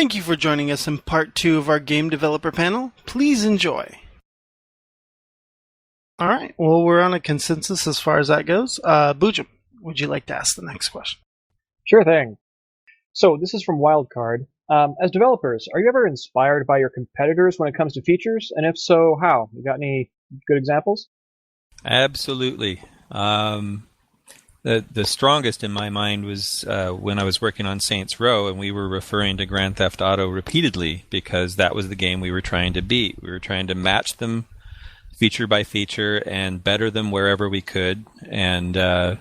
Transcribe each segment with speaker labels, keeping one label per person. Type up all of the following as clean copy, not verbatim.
Speaker 1: Thank you for joining us in part 2 of our game developer panel. Please enjoy. All right, well, we're on a consensus as far as that goes. Boojum, would you like to ask the next question?
Speaker 2: Sure thing. So this is from Wildcard. As developers, are you ever inspired by your competitors when it comes to features? And if so, how? You got any good examples?
Speaker 3: Absolutely. The strongest in my mind was when I was working on Saints Row, and we were referring to Grand Theft Auto repeatedly because that was the game we were trying to beat. We were trying to match them feature by feature and better them wherever we could, and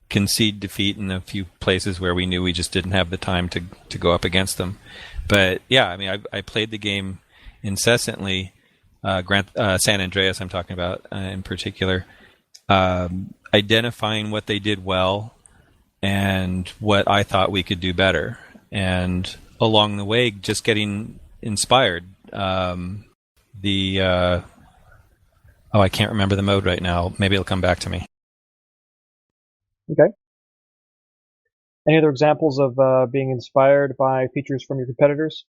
Speaker 3: concede defeat in a few places where we knew we just didn't have the time to go up against them. But yeah, I mean, I played the game incessantly. San Andreas, I'm talking about in particular. Identifying what they did well and what I thought we could do better, and along the way, just getting inspired. I can't remember the mode right now. Maybe it'll come back to me.
Speaker 2: Okay. Any other examples of being inspired by features from your competitors?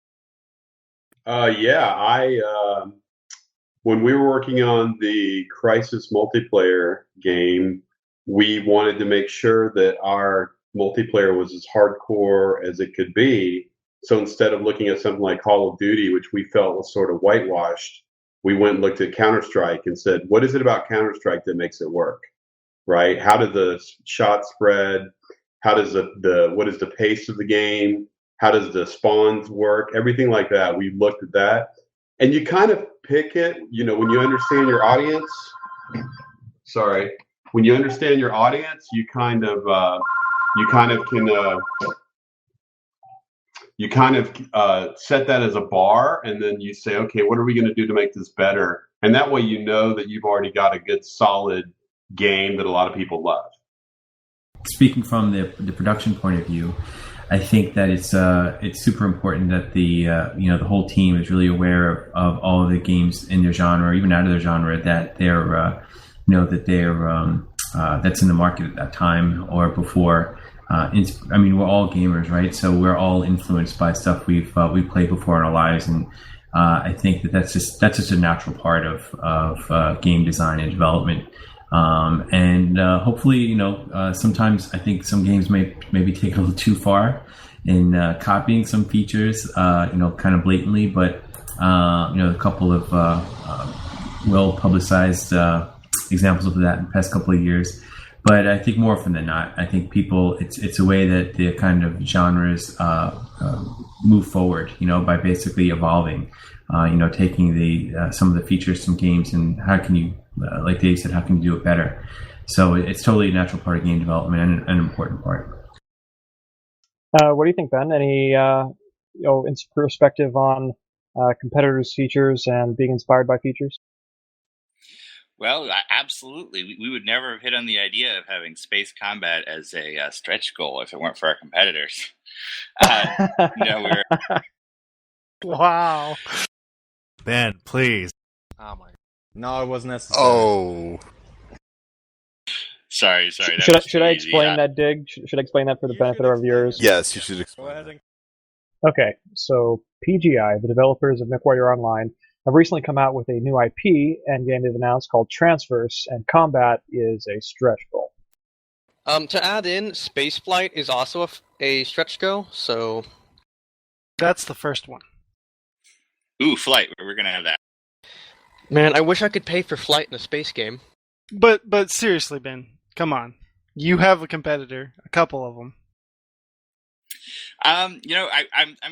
Speaker 4: When we were working on the Crisis multiplayer game, we wanted to make sure that our multiplayer was as hardcore as it could be. So instead of looking at something like Call of Duty, which we felt was sort of whitewashed, we went and looked at Counter-Strike and said, what is it about Counter-Strike that makes it work, right? How do the shots spread? How does what is the pace of the game? How does the spawns work? Everything like that. We looked at that. And you kind of pick it, when you understand your audience. When you understand your audience, you kind of set that as a bar, and then you say, okay, what are we going to do to make this better? And that way, you know that you've already got a good, solid game that a lot of people love.
Speaker 5: Speaking from the production point of view, I think that it's super important that the whole team is really aware of all of the games in their genre, or even out of their genre, that that's in the market at that time or before. We're all gamers, right? So we're all influenced by stuff we've played before in our lives, and I think that's just a natural part of game design and development. Hopefully, sometimes I think some games maybe take a little too far in copying some features, kind of blatantly. But a couple of well-publicized examples of that in the past couple of years. But I think more often than not, I think it's a way that the kind of genres move forward, by basically evolving, taking some of the features from games and how can you, like Dave said, how can you do it better? So it's totally a natural part of game development and an important part.
Speaker 2: What do you think, Ben? Any perspective on competitors' features and being inspired by features?
Speaker 6: Well, absolutely. We would never have hit on the idea of having space combat as a stretch goal if it weren't for our competitors.
Speaker 1: Wow.
Speaker 7: Ben, please.
Speaker 8: Oh my. No, it wasn't necessary.
Speaker 7: Oh.
Speaker 6: Sorry.
Speaker 2: Should I explain that dig? Should I explain that for the benefit of our viewers?
Speaker 7: Yes, you should explain.
Speaker 8: Go ahead.
Speaker 2: Okay, so PGI, the developers of MechWarrior Online, have recently come out with a new IP and game they've announced called Transverse, and combat is a stretch goal.
Speaker 9: To add in, spaceflight is also a stretch goal, so...
Speaker 1: That's the first one.
Speaker 6: Ooh, flight. We're going to have that.
Speaker 9: Man, I wish I could pay for flight in a space game.
Speaker 1: But seriously, Ben, come on. You have a competitor, a couple of them.
Speaker 6: I'm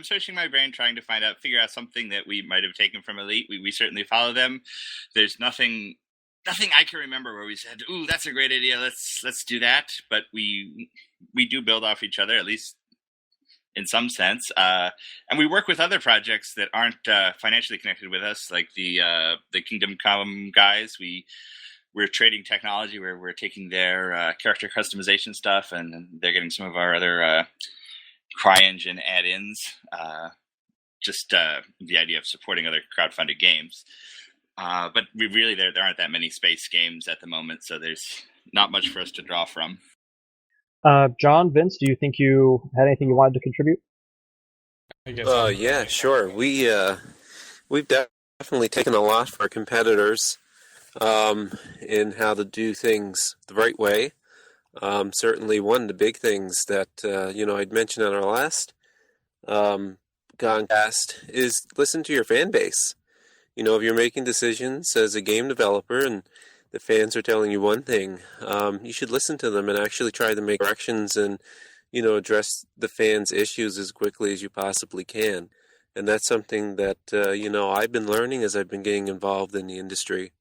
Speaker 6: searching my brain trying to figure out something that we might have taken from Elite. We certainly follow them. There's nothing I can remember where we said, "Ooh, that's a great idea. Let's do that." But we do build off each other, at least in some sense. And we work with other projects that aren't financially connected with us, like the Kingdom Come guys. We're trading technology where we're taking their character customization stuff, and they're getting some of our other CryEngine add-ins. The idea of supporting other crowdfunded games. But there aren't that many space games at the moment, so there's not much for us to draw from.
Speaker 2: John, Vince, do you think you had anything you wanted to contribute?
Speaker 10: I guess.
Speaker 11: Yeah, sure. We've definitely taken a lot for competitors in how to do things the right way. Certainly, one of the big things that I'd mentioned on our last Kong Kast is listen to your fan base. If you're making decisions as a game developer and the fans are telling you one thing, you should listen to them and actually try to make corrections and address the fans' issues as quickly as you possibly can. And that's something that, I've been learning as I've been getting involved in the industry.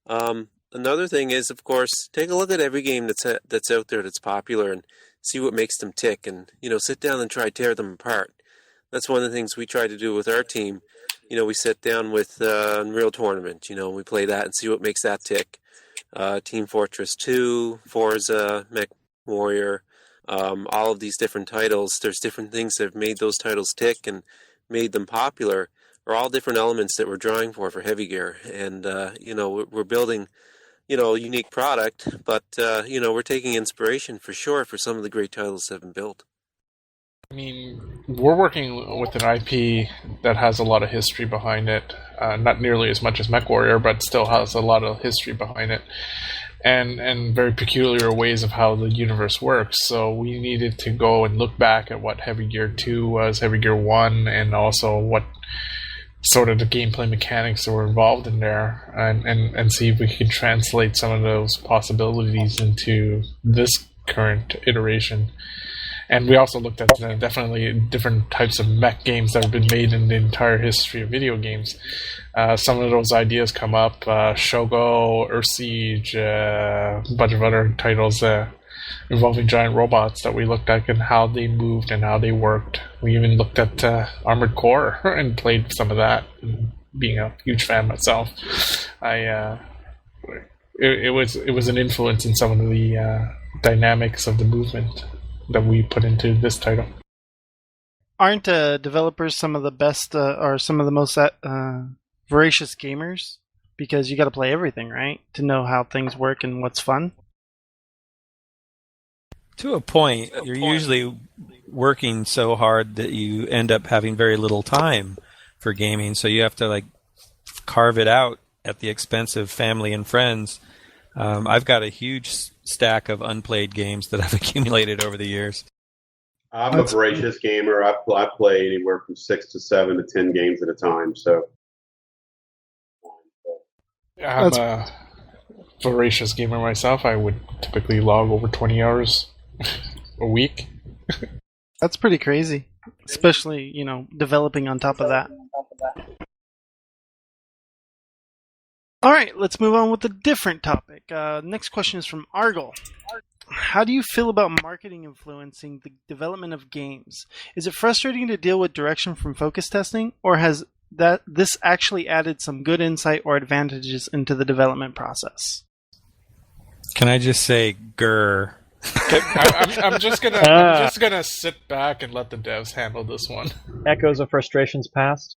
Speaker 11: Another thing is, of course, take a look at every game that's out there that's popular and see what makes them tick and, sit down and try to tear them apart. That's one of the things we try to do with our team. We sit down with Unreal Tournament, we play that and see what makes that tick. Team Fortress 2, Forza, Mech Warrior, all of these different titles, there's different things that have made those titles tick and made them popular, are all different elements that we're drawing for Heavy Gear. And, we're building, a unique product, but, we're taking inspiration for sure for some of the great titles that have been built.
Speaker 10: I mean, we're working with an IP that has a lot of history behind it. Not nearly as much as MechWarrior, but still has a lot of history behind it. And very peculiar ways of how the universe works. So we needed to go and look back at what Heavy Gear 2 was, Heavy Gear 1, and also what sort of the gameplay mechanics that were involved in there, and see if we could translate some of those possibilities into this current iteration. And we also looked at definitely different types of mech games that have been made in the entire history of video games. Some of those ideas come up, Shogo, Earth Siege, a bunch of other titles involving giant robots that we looked at and how they moved and how they worked. We even looked at Armored Core and played some of that, being a huge fan myself. It was an influence in some of the dynamics of the movement that we put into this title.
Speaker 1: Aren't developers some of the best or some of the most voracious gamers? Because you got to play everything, right, to know how things work and what's fun.
Speaker 3: To a point, you're usually working so hard that you end up having very little time for gaming, so you have to carve it out at the expense of family and friends. I've got a huge stack of unplayed games that I've accumulated over the years.
Speaker 4: I'm a voracious gamer. I play anywhere from 6 to 7 to 10 games at a time. So
Speaker 10: I'm a voracious gamer myself. I would typically log over 20 hours a week.
Speaker 1: That's pretty crazy, especially developing on top of that. All right, let's move on with a different topic. Next question is from Argyle. How do you feel about marketing influencing the development of games? Is it frustrating to deal with direction from focus testing, or has this actually added some good insight or advantages into the development process?
Speaker 3: Can I just say, grr?
Speaker 10: I'm just gonna sit back and let the devs handle this one.
Speaker 2: Echoes of frustrations past.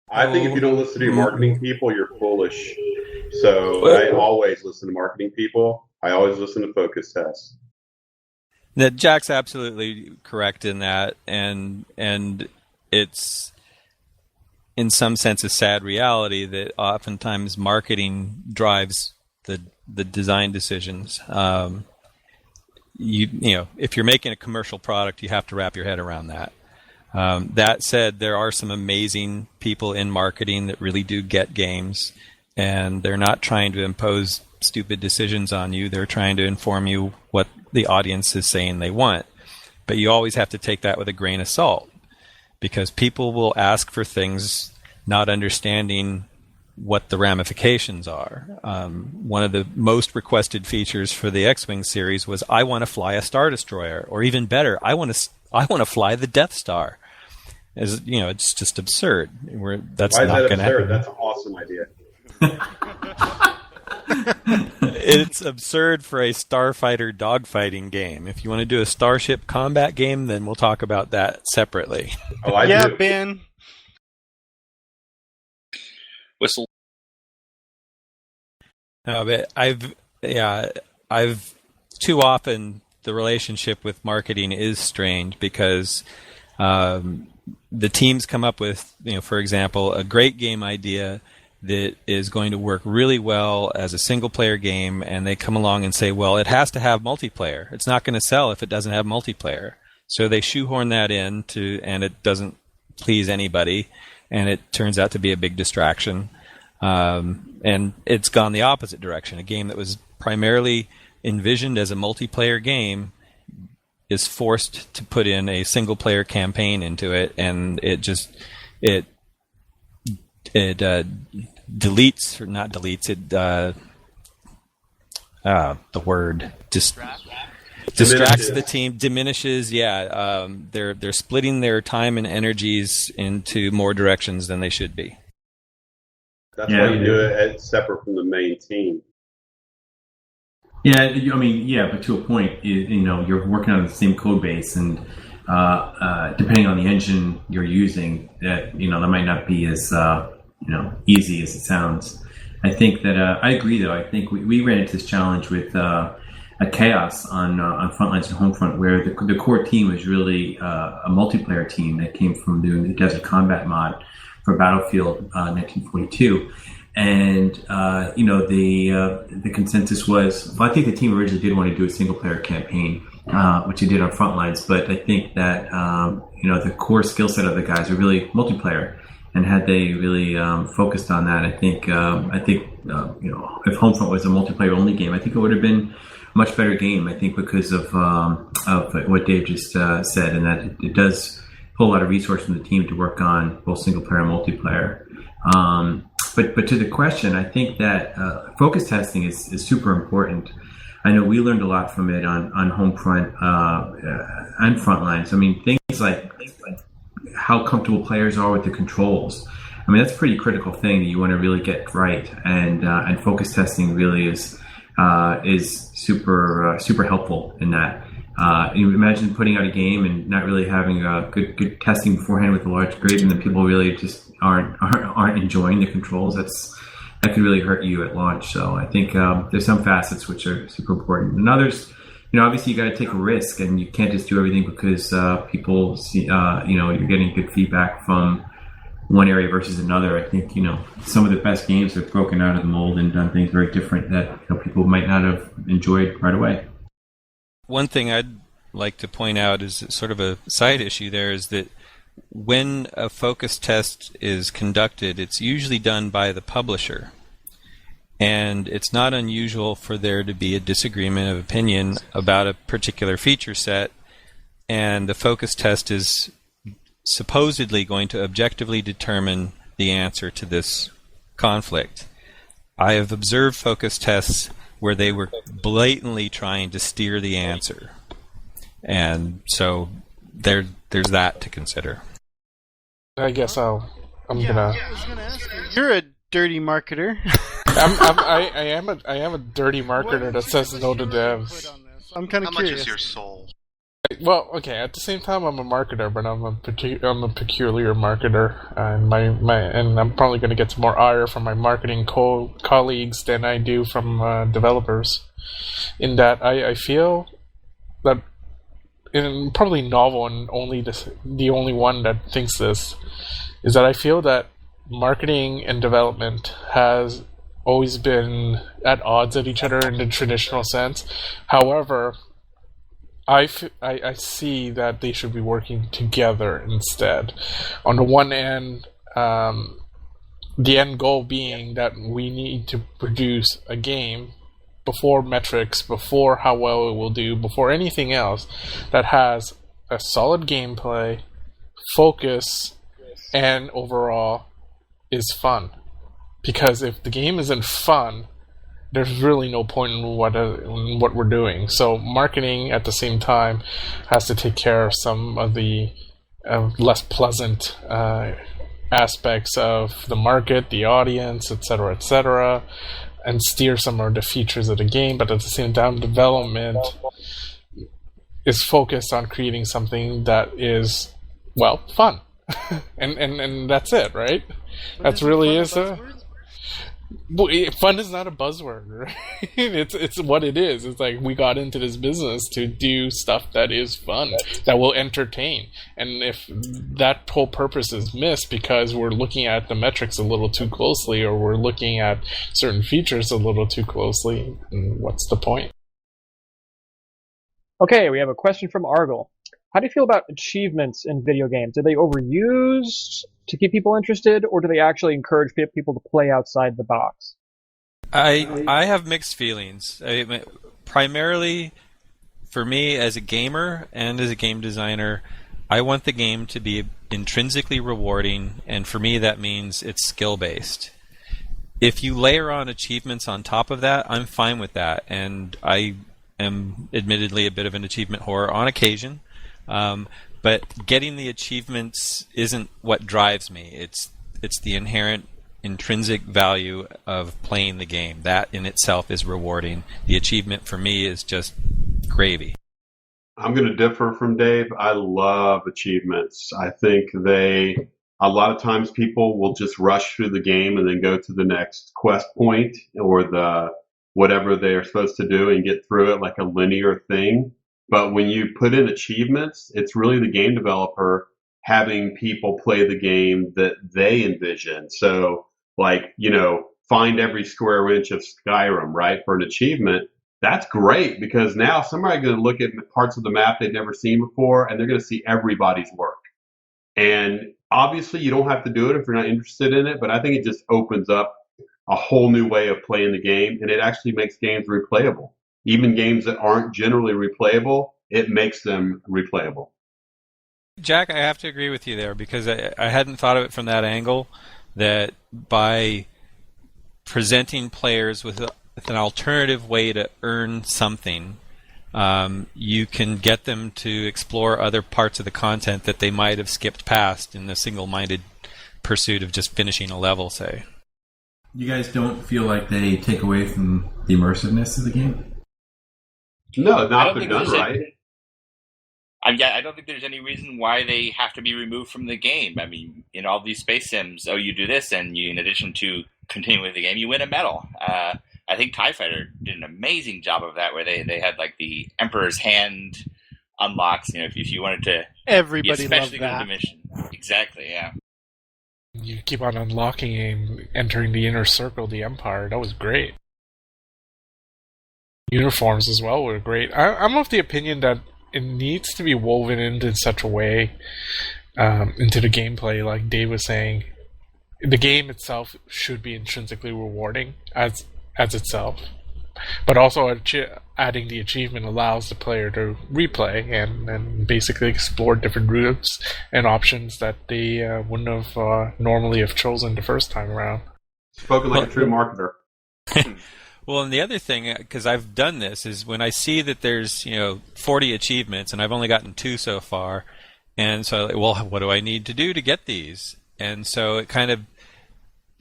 Speaker 4: I think if you don't listen to your marketing people, you're foolish. So I always listen to marketing people. I always listen to focus tests.
Speaker 3: Now, Jack's absolutely correct in that, and it's in some sense a sad reality that oftentimes marketing drives the design decisions. If you're making a commercial product, you have to wrap your head around that. That said, there are some amazing people in marketing that really do get games, and they're not trying to impose stupid decisions on you. They're trying to inform you what the audience is saying they want. But you always have to take that with a grain of salt, because people will ask for things not understanding what the ramifications are. One of the most requested features for the X-Wing series was, I want to fly a Star Destroyer, or even better, I want to fly the Death Star. It's just absurd. That's not going to happen.
Speaker 4: That's an awesome idea.
Speaker 3: It's absurd for a starfighter dogfighting game. If you want to do a starship combat game, then we'll talk about that separately.
Speaker 4: Oh, I do.
Speaker 1: Ben.
Speaker 6: Whistle.
Speaker 3: No, but I've too often the relationship with marketing is strained because the teams come up with, for example, a great game idea that is going to work really well as a single-player game, and they come along and say, well, it has to have multiplayer. It's not going to sell if it doesn't have multiplayer. So they shoehorn that in, and it doesn't please anybody, and it turns out to be a big distraction. And it's gone the opposite direction. A game that was primarily envisioned as a multiplayer game is forced to put in a single-player campaign into it, and it deletes, or not deletes, it the word distracts the team, diminishes. They're splitting their time and energies into more directions than they should be.
Speaker 4: That's why you do it separate from the main team.
Speaker 5: Yeah, but to a point, you're working on the same code base, and depending on the engine you're using, that might not be as easy as it sounds. I think that I agree, though. I think we ran into this challenge with a Kaos on Frontlines and Homefront, where the core team was really a multiplayer team that came from doing the Desert Combat mod for Battlefield 1942. And the consensus was, well, I think the team originally did want to do a single player campaign, which they did on Frontlines, but I think that the core skill set of the guys are really multiplayer, and had they really focused on that, I think if Homefront was a multiplayer only game, I think it would have been a much better game. I think because of what Dave just said, and that it does pull a lot of resources from the team to work on both single player and multiplayer. But to the question, I think that focus testing is super important. I know we learned a lot from it on Homefront and Frontlines. Things like how comfortable players are with the controls. That's a pretty critical thing that you want to really get right, and focus testing really is super helpful in that. You imagine putting out a game and not really having good testing beforehand with a large grid, and then people really just aren't enjoying the controls. That could really hurt you at launch. So I think there's some facets which are super important, and others, obviously you got to take a risk, and you can't just do everything because people see, you're getting good feedback from one area versus another. I think some of the best games have broken out of the mold and done things very different that people might not have enjoyed right away.
Speaker 3: One thing I'd like to point out is sort of a side issue there, is that when a focus test is conducted, it's usually done by the publisher. And it's not unusual for there to be a disagreement of opinion about a particular feature set, and the focus test is supposedly going to objectively determine the answer to this conflict. I have observed focus tests where they were blatantly trying to steer the answer. And so there's that to consider.
Speaker 10: I guess I was gonna
Speaker 1: ask you. You're a dirty marketer.
Speaker 10: I am a dirty marketer that says no to devs.
Speaker 1: I'm kind of curious.
Speaker 12: How much is your soul?
Speaker 10: Well, okay. At the same time, I'm a marketer, but I'm a peculiar marketer, and and I'm probably going to get some more ire from my marketing colleagues than I do from developers. In that, I feel that, and probably novel and the only one that thinks this, is that I feel that marketing and development has always been at odds at each other in the traditional sense. However, I see that they should be working together instead. On the one end, the end goal being that we need to produce a game before metrics, before how well it will do, before anything else, that has a solid gameplay, focus, and overall is fun. Because if the game isn't fun, there's really no point in what we're doing. So marketing at the same time has to take care of some of the less pleasant aspects of the market, the audience, etc., and steer some of the features of the game. But at the same time, development is focused on creating something that is, well, fun. and that's it, right? That's really is Fun is not a buzzword, right? It's what it is. It's like we got into this business to do stuff that is fun, that will entertain. And if that whole purpose is missed because we're looking at the metrics a little too closely, or we're looking at certain features a little too closely, what's the point?
Speaker 2: Okay, we have a question from Argyle. How do you feel about achievements in video games? Are they overused to keep people interested, or do they actually encourage people to play outside the box?
Speaker 3: I have mixed feelings. Primarily, for me as a gamer and as a game designer, I want the game to be intrinsically rewarding, and for me that means it's skill-based. If you layer on achievements on top of that, I'm fine with that, and I am admittedly a bit of an achievement whore on occasion. But getting the achievements isn't what drives me. It's the inherent intrinsic value of playing the game. That in itself is rewarding. The achievement for me is just gravy.
Speaker 4: I'm going to differ from Dave. I love achievements. I think a lot of times people will just rush through the game and then go to the next quest point or the whatever they're supposed to do and get through it like a linear thing. But when you put in achievements, it's really the game developer having people play the game that they envision. So, find every square inch of Skyrim, right, for an achievement. That's great because now somebody's going to look at parts of the map they've never seen before, and they're going to see everybody's work. And obviously, you don't have to do it if you're not interested in it, but I think it just opens up a whole new way of playing the game, and it actually makes games replayable. Even games that aren't generally replayable, it makes them replayable.
Speaker 3: Jack, I have to agree with you there because I hadn't thought of it from that angle, that by presenting players with an alternative way to earn something, you can get them to explore other parts of the content that they might have skipped past in the single-minded pursuit of just finishing a level, say.
Speaker 5: You guys don't feel like they take away from the immersiveness of the game?
Speaker 4: No, not if they're done right.
Speaker 6: I don't think there's any reason why they have to be removed from the game. I mean, in all these space sims, you do this, and you, in addition to continuing with the game, you win a medal. I think TIE Fighter did an amazing job of that, where they had like the Emperor's Hand unlocks. If you wanted to,
Speaker 1: Everybody loved
Speaker 6: especially go to
Speaker 1: that.
Speaker 6: the mission. Exactly, yeah.
Speaker 10: You keep on unlocking and entering the inner circle, the Empire. That was great. Uniforms as well were great. I'm of the opinion that it needs to be woven into such a way into the gameplay, like Dave was saying. The game itself should be intrinsically rewarding as itself, but also adding the achievement allows the player to replay and basically explore different routes and options that they wouldn't have normally have chosen the first time around.
Speaker 4: Spoken like a true marketer.
Speaker 3: Well, and the other thing, because I've done this, is when I see that there's 40 achievements and I've only gotten 2 so far, and so what do I need to do to get these? And so it kind of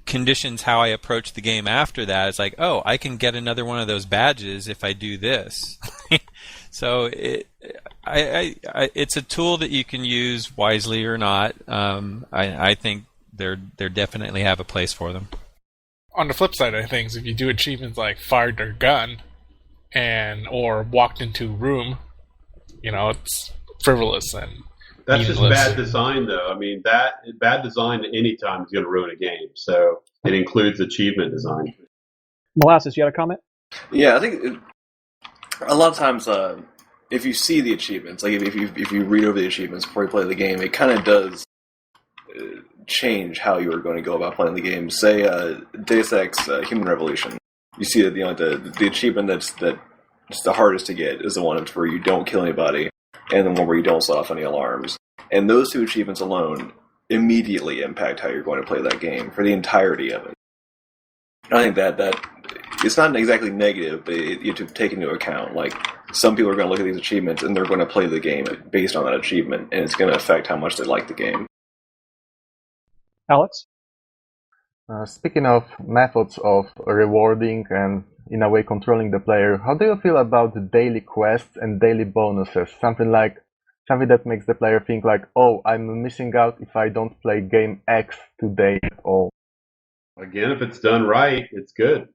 Speaker 3: conditions how I approach the game after that. It's like, oh, I can get another one of those badges if I do this. So it's a tool that you can use wisely or not. I think they definitely have a place for them.
Speaker 10: On the flip side of things, if you do achievements like fired their gun or walked into a room, it's frivolous and
Speaker 4: that's just
Speaker 10: meaningless.
Speaker 4: bad design, though. I mean, that bad design at any time is going to ruin a game. So it includes achievement design.
Speaker 2: Molasses, you had a comment?
Speaker 12: Yeah, I think a lot of times, if you see the achievements, like if you read over the achievements before you play the game, it kind of does change how you are going to go about playing the game. Say Deus Ex Human Revolution. You see that the achievement that's the hardest to get is the one where you don't kill anybody, and the one where you don't set off any alarms. And those 2 achievements alone immediately impact how you're going to play that game for the entirety of it. I think that it's not exactly negative, but you have to take into account, like, some people are going to look at these achievements and they're going to play the game based on that achievement, and it's going to affect how much they like the game.
Speaker 2: Alex?
Speaker 8: Speaking of methods of rewarding and, in a way, controlling the player, how do you feel about the daily quests and daily bonuses? Something that makes the player think like, oh, I'm missing out if I don't play game X today at all.
Speaker 4: Again, if it's done right, it's good.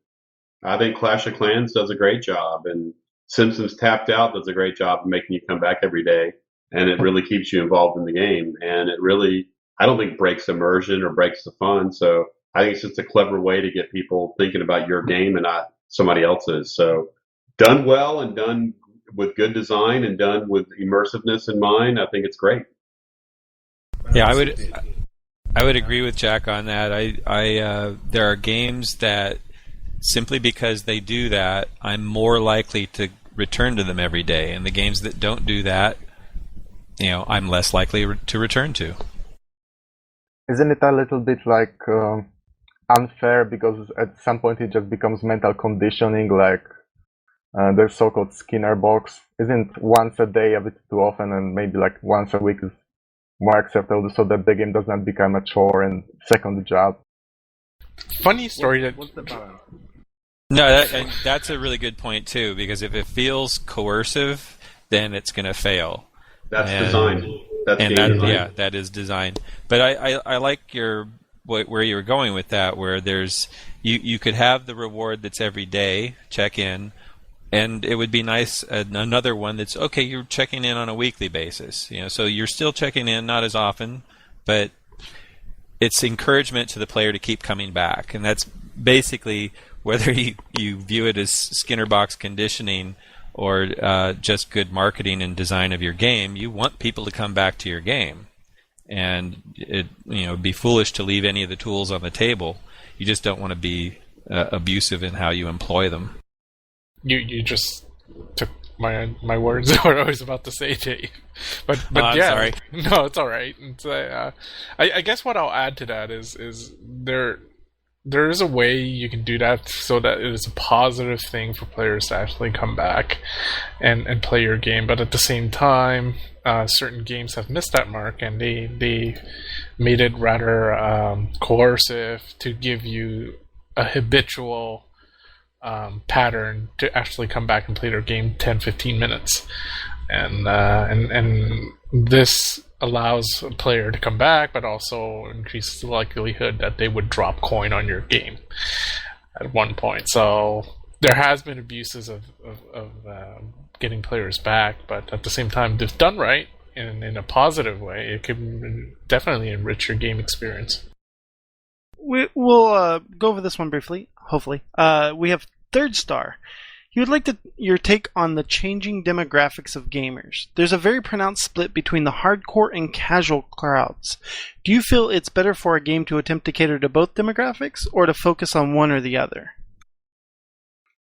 Speaker 4: I think Clash of Clans does a great job, and Simpsons Tapped Out does a great job of making you come back every day, and it really keeps you involved in the game. And it really, I don't think breaks immersion or breaks the fun. So I think it's just a clever way to get people thinking about your game and not somebody else's. So done well and done with good design and done with immersiveness in mind, I think it's great.
Speaker 3: Yeah, I would agree with Jack on that. There are games that simply because they do that, I'm more likely to return to them every day, and the games that don't do that, I'm less likely to return to.
Speaker 8: Isn't it a little bit like unfair because at some point it just becomes mental conditioning, like the so-called Skinner box? Isn't once a day a bit too often, and maybe like once a week is more acceptable so that the game does not become a chore and second job?
Speaker 10: Funny story
Speaker 1: What's the balance?
Speaker 3: No, that's a really good point too, because if it feels coercive, then it's going to fail.
Speaker 4: That's design.
Speaker 3: Yeah, that is design. But I like where you're going with that, where there's you could have the reward that's every day, check in, and it would be nice another one that's okay. You're checking in on a weekly basis, so you're still checking in, not as often, but it's encouragement to the player to keep coming back, and that's basically whether you view it as Skinner box conditioning or just good marketing and design of your game. You want people to come back to your game, and it'd be foolish to leave any of the tools on the table. You just don't want to be abusive in how you employ them.
Speaker 10: You just took my words what I was about to say, Dave. But
Speaker 3: I'm
Speaker 10: yeah,
Speaker 3: sorry.
Speaker 10: No, it's all right. I guess what I'll add to that is there is a way you can do that so that it is a positive thing for players to actually come back and play your game. But at the same time, certain games have missed that mark, and they made it rather coercive to give you a habitual pattern to actually come back and play their game 10-15 minutes. And this allows a player to come back, but also increases the likelihood that they would drop coin on your game at one point. So there has been abuses of getting players back, but at the same time, if done right in a positive way, it can definitely enrich your game experience.
Speaker 1: We'll go over this one briefly, hopefully. We have Third Star. He would like your take on the changing demographics of gamers. There's a very pronounced split between the hardcore and casual crowds. Do you feel it's better for a game to attempt to cater to both demographics, or to focus on one or the other?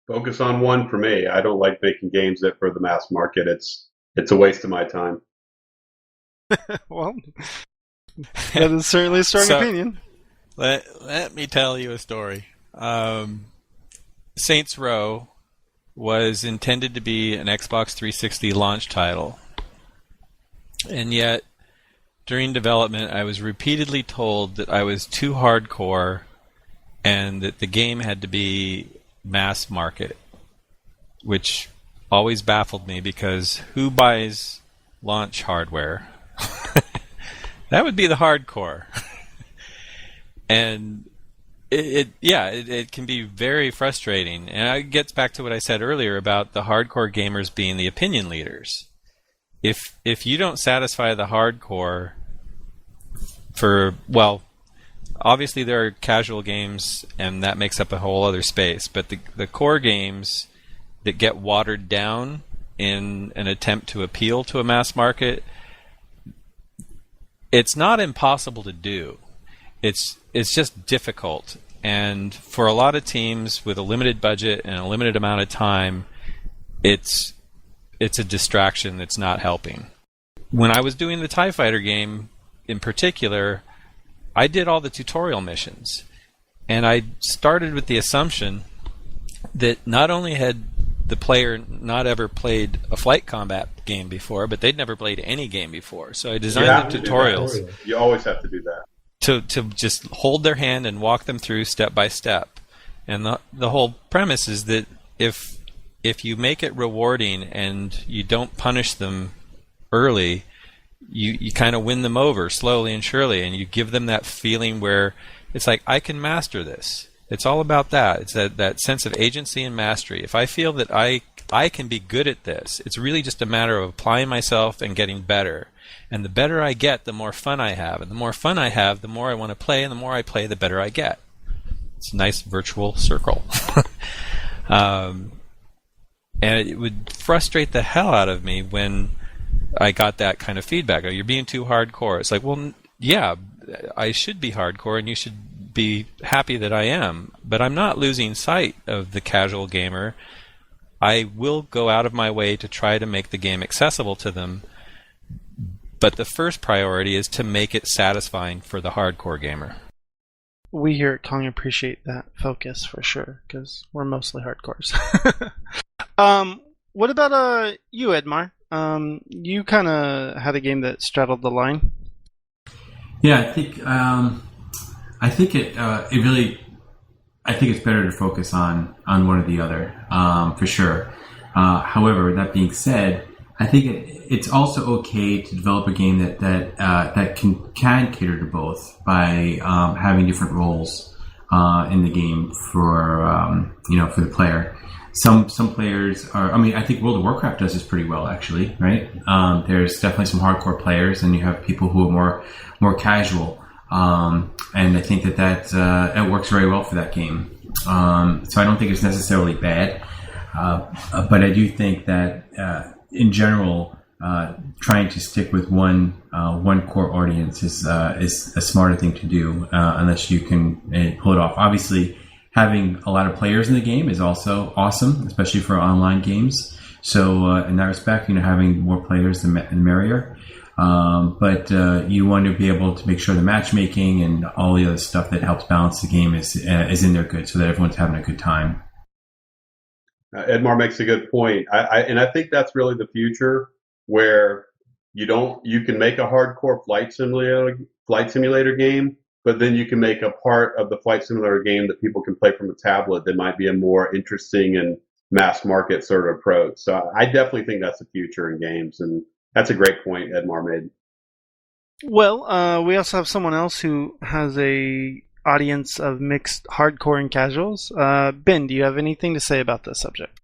Speaker 4: Focus on one for me. I don't like making games that for the mass market. It's a waste of my time.
Speaker 1: Well, that is certainly a strong opinion.
Speaker 3: Let me tell you a story. Saints Row was intended to be an Xbox 360 launch title. And yet, during development, I was repeatedly told that I was too hardcore and that the game had to be mass market, which always baffled me because who buys launch hardware? That would be the hardcore. And it can be very frustrating. And it gets back to what I said earlier about the hardcore gamers being the opinion leaders. If you don't satisfy the hardcore obviously there are casual games and that makes up a whole other space, but the core games that get watered down in an attempt to appeal to a mass market, it's not impossible to do. It's just difficult, and for a lot of teams with a limited budget and a limited amount of time, it's a distraction that's not helping. When I was doing the TIE Fighter game in particular, I did all the tutorial missions, and I started with the assumption that not only had the player not ever played a flight combat game before, but they'd never played any game before. So I designed the tutorials.
Speaker 4: You always have to do that.
Speaker 3: To just hold their hand and walk them through step by step. And the whole premise is that if you make it rewarding and you don't punish them early, you kind of win them over slowly and surely, and you give them that feeling where It's like, I can master this. It's all about that. It's that sense of agency and mastery. If I feel that I can be good at this, it's really just a matter of applying myself and getting better. And the better I get, the more fun I have. And the more fun I have, the more I want to play. And the more I play, the better I get. It's a nice virtual circle. And it would frustrate the hell out of me when I got that kind of feedback. Oh, you're being too hardcore. It's like, well, yeah, I should be hardcore, and you should be happy that I am. But I'm not losing sight of the casual gamer. I will go out of my way to try to make the game accessible to them. But the first priority is to make it satisfying for the hardcore gamer.
Speaker 1: We here at Kong appreciate that focus for sure, because we're mostly hardcores. What about you, Edmar? You kind of had a game that straddled the line.
Speaker 5: Yeah, I think it's better to focus on one or the other, for sure. However, that being said, I think it's also okay to develop a game that can cater to both by having different roles in the game for the player. Some players are. I mean, I think World of Warcraft does this pretty well, actually, right? There's definitely some hardcore players, and you have people who are more casual. And I think that it works very well for that game. So I don't think it's necessarily bad, but I do think that in general, trying to stick with one core audience is a smarter thing to do, unless you can pull it off. Obviously, having a lot of players in the game is also awesome, especially for online games. So in that respect, having more players the merrier. But you want to be able to make sure the matchmaking and all the other stuff that helps balance the game is in there good, so that everyone's having a good time.
Speaker 4: Edmar makes a good point. I think that's really the future, where you can make a hardcore flight simulator game, but then you can make a part of the flight simulator game that people can play from a tablet that might be a more interesting and mass market sort of approach. So I definitely think that's the future in games, and that's a great point Edmar made.
Speaker 1: Well, we also have someone else who has a audience of mixed hardcore and casuals. Ben, do you have anything to say about this subject?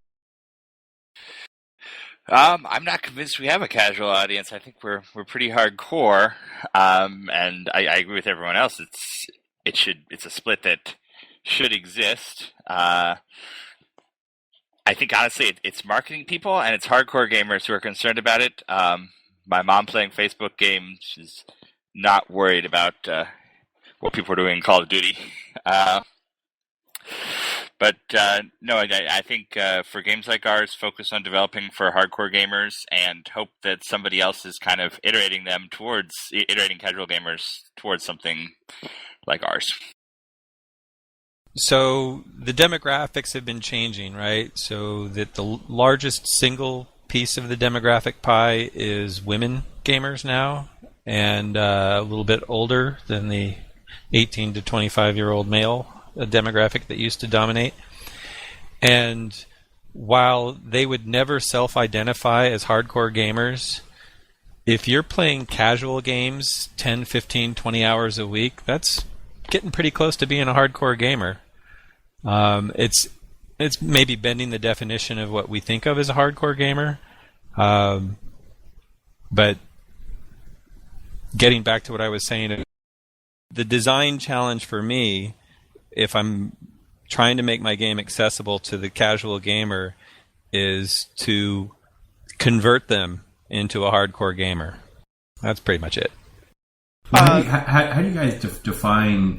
Speaker 6: I'm not convinced we have a casual audience. I think we're pretty hardcore, and I agree with everyone else. It's a split that should exist. I think honestly, it's marketing people and it's hardcore gamers who are concerned about it. My mom playing Facebook games is not worried about what people are doing in Call of Duty. But no, I think for games like ours, focus on developing for hardcore gamers and hope that somebody else is kind of iterating casual gamers towards something like ours.
Speaker 3: So the demographics have been changing, right? So that the largest single piece of the demographic pie is women gamers now, and a little bit older than the 18 to 25-year-old male demographic that used to dominate. And while they would never self-identify as hardcore gamers, if you're playing casual games 10, 15, 20 hours a week, that's getting pretty close to being a hardcore gamer. It's maybe bending the definition of what we think of as a hardcore gamer. But getting back to what I was saying, the design challenge for me, if I'm trying to make my game accessible to the casual gamer, is to convert them into a hardcore gamer. That's pretty much it.
Speaker 5: How do you guys define,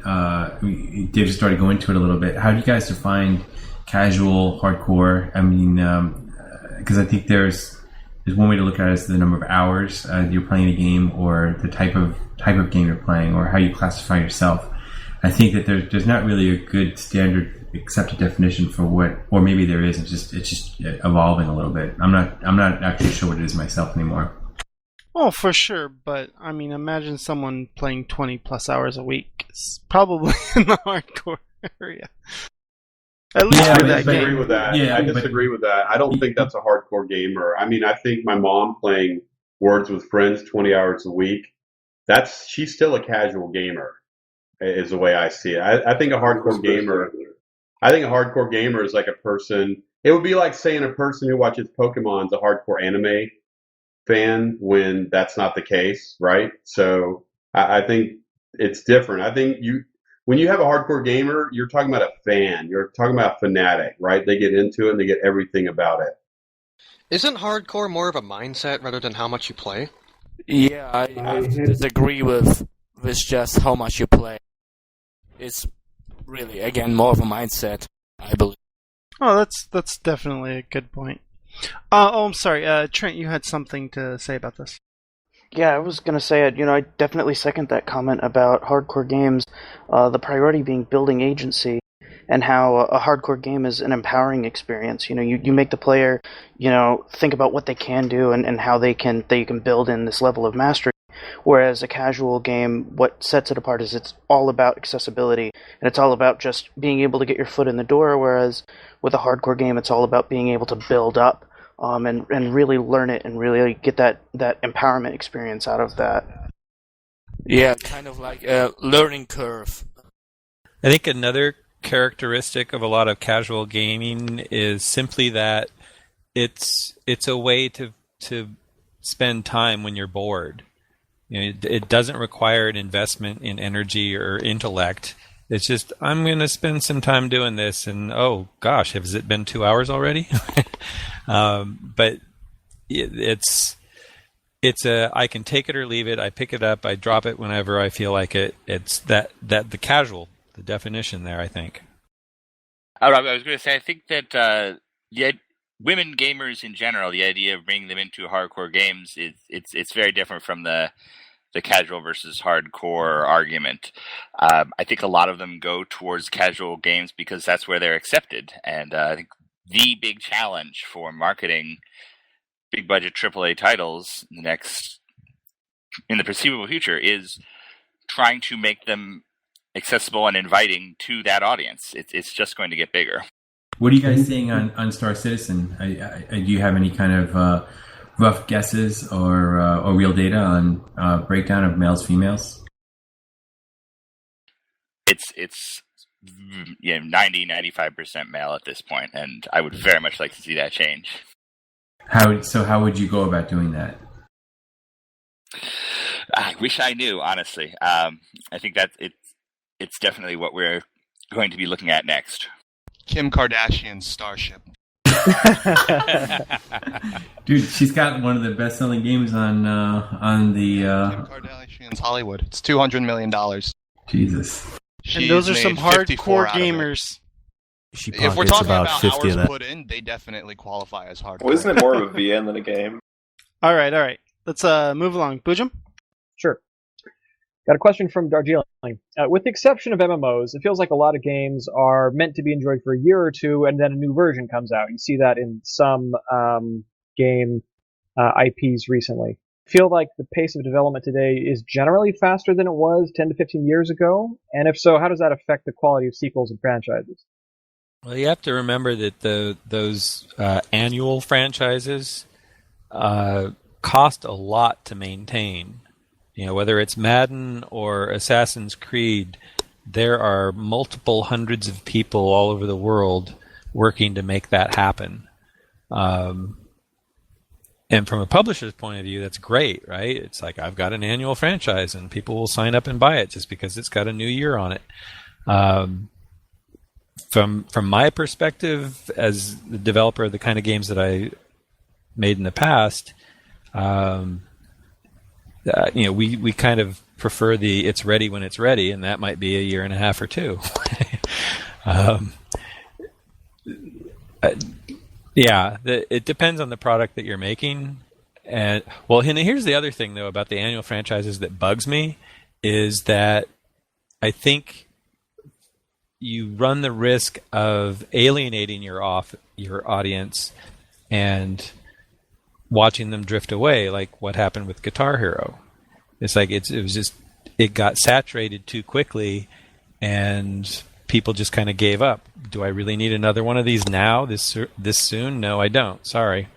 Speaker 5: Dave just started going into it a little bit, how do you guys define casual, hardcore? I mean, because I think there's one way to look at it as the number of hours you're playing a game, or the type of game you're playing, or how you classify yourself. I think that there's not really a good standard accepted definition for what, or maybe there is. It's just evolving a little bit. I'm not actually sure what it is myself anymore.
Speaker 1: Oh, for sure, but I mean, imagine someone playing 20 plus hours a week. It's probably in the hardcore area. At least
Speaker 4: I
Speaker 1: for that
Speaker 4: disagree
Speaker 1: game.
Speaker 4: with that. I disagree with that. I don't think that's a hardcore gamer. I mean, I think my mom playing Words with Friends 20 hours a week, she's still a casual gamer. is the way I see it. I think a hardcore gamer. I think a hardcore gamer is like a person. It would be like saying a person who watches Pokemon is a hardcore anime fan when that's not the case, right? So I think it's different. I think when you have a hardcore gamer, you're talking about a fan. You're talking about a fanatic, right? They get into it and they get everything about it.
Speaker 9: Isn't hardcore more of a mindset rather than how much you play?
Speaker 13: Yeah, I have to disagree with just how much you play. It's really, again, more of a mindset, I believe.
Speaker 1: Oh, that's definitely a good point. I'm sorry, Trent, you had something to say about this.
Speaker 14: Yeah, I was going to say, I definitely second that comment about hardcore games, the priority being building agency, and how a hardcore game is an empowering experience. You make the player, think about what they can do and how they can build in this level of mastery. Whereas a casual game, what sets it apart is it's all about accessibility, and it's all about just being able to get your foot in the door, whereas with a hardcore game, it's all about being able to build up and really learn it and really get that empowerment experience out of that.
Speaker 13: Yeah, kind of like a learning curve.
Speaker 3: I think another characteristic of a lot of casual gaming is simply that it's a way to spend time when you're bored. It doesn't require an investment in energy or intellect. It's just, I'm going to spend some time doing this, and oh gosh, has it been 2 hours already? But it's I can take it or leave it. I pick it up, I drop it whenever I feel like it. It's the definition there, I think.
Speaker 6: I was going to say, I think that women gamers in general, the idea of bringing them into hardcore games, it's very different from the casual versus hardcore argument. I think a lot of them go towards casual games because that's where they're accepted. And I think the big challenge for marketing big budget AAA titles in the foreseeable future is trying to make them accessible and inviting to that audience. It's just going to get bigger.
Speaker 5: What are you guys seeing on Star Citizen? Do you have any kind of rough guesses or real data on breakdown of males, females?
Speaker 6: It's 90-95% male at this point, and I would very much like to see that change.
Speaker 5: How would you go about doing that?
Speaker 6: I wish I knew, honestly. I think that it's definitely what we're going to be looking at next.
Speaker 15: Kim Kardashian's Starship.
Speaker 5: Dude, she's got one of the best-selling games on the.
Speaker 15: Kim Kardashian's Hollywood. It's $200 million.
Speaker 5: Jesus.
Speaker 1: And those are some hardcore gamers.
Speaker 15: If we're talking about hours put in, they definitely qualify as hardcore.
Speaker 12: Well, isn't it more of a VN than a game?
Speaker 1: All right. Let's move along. Boojum?
Speaker 2: Sure. Got a question from Darjeeling. With the exception of MMOs, it feels like a lot of games are meant to be enjoyed for a year or two, and then a new version comes out. You see that in some game IPs recently. Feel like the pace of development today is generally faster than it was 10 to 15 years ago? And if so, how does that affect the quality of sequels and franchises?
Speaker 3: Well, you have to remember that those annual franchises cost a lot to maintain. Whether it's Madden or Assassin's Creed, there are multiple hundreds of people all over the world working to make that happen. And from a publisher's point of view, that's great, right? It's like, I've got an annual franchise and people will sign up and buy it just because it's got a new year on it. From my perspective, as the developer of the kind of games that I made in the past, we kind of prefer it's ready when it's ready, and that might be a year and a half or two. It depends on the product that you're making. And here's the other thing, though, about the annual franchises that bugs me, is that I think you run the risk of alienating your audience and watching them drift away, like what happened with Guitar Hero. It's like it got saturated too quickly, and people just kind of gave up. Do I really need another one of these now, this soon? No, I don't. Sorry.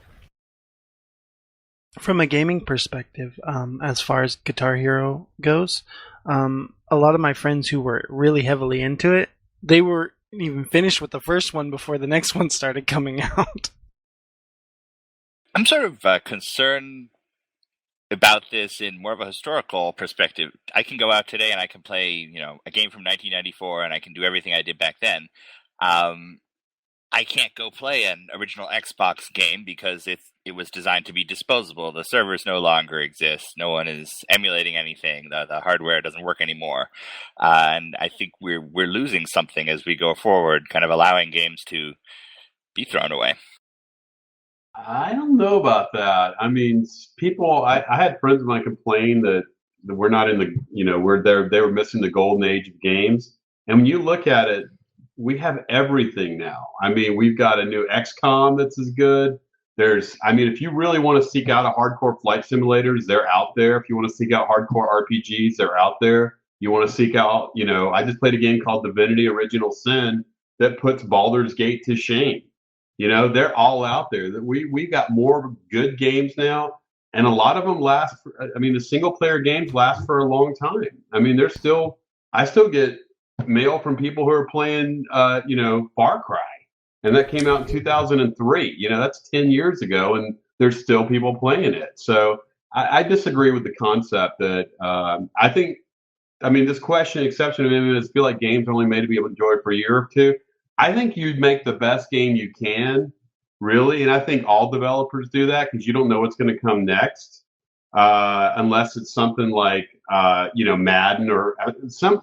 Speaker 1: From a gaming perspective, as far as Guitar Hero goes, A lot of my friends who were really heavily into it, they were even finished with the first one before the next one started coming out.
Speaker 6: I'm sort of concerned about this in more of a historical perspective. I can go out today and I can play, a game from 1994, and I can do everything I did back then. I can't go play an original Xbox game because it was designed to be disposable. The servers no longer exist. No one is emulating anything. The hardware doesn't work anymore. And I think we're losing something as we go forward, kind of allowing games to be thrown away.
Speaker 4: I don't know about that. I mean, people. I had friends of mine complain that we're not in the. They were missing the golden age of games. And when you look at it, we have everything now. I mean, we've got a new XCOM that's as good. If you really want to seek out a hardcore flight simulators, they're out there. If you want to seek out hardcore RPGs, they're out there. You want to seek out, I just played a game called Divinity Original Sin that puts Baldur's Gate to shame. They're all out there. We've got more good games now, and a lot of them last. The single player games last for a long time. I still get mail from people who are playing, Far Cry, and that came out in 2003. That's 10 years ago, and there's still people playing it. So I disagree with the concept that this question, exception of imminence, feel like games are only made to be enjoyed for a year or two. I think you'd make the best game you can, really, and I think all developers do that because you don't know what's going to come next, unless it's something like Madden or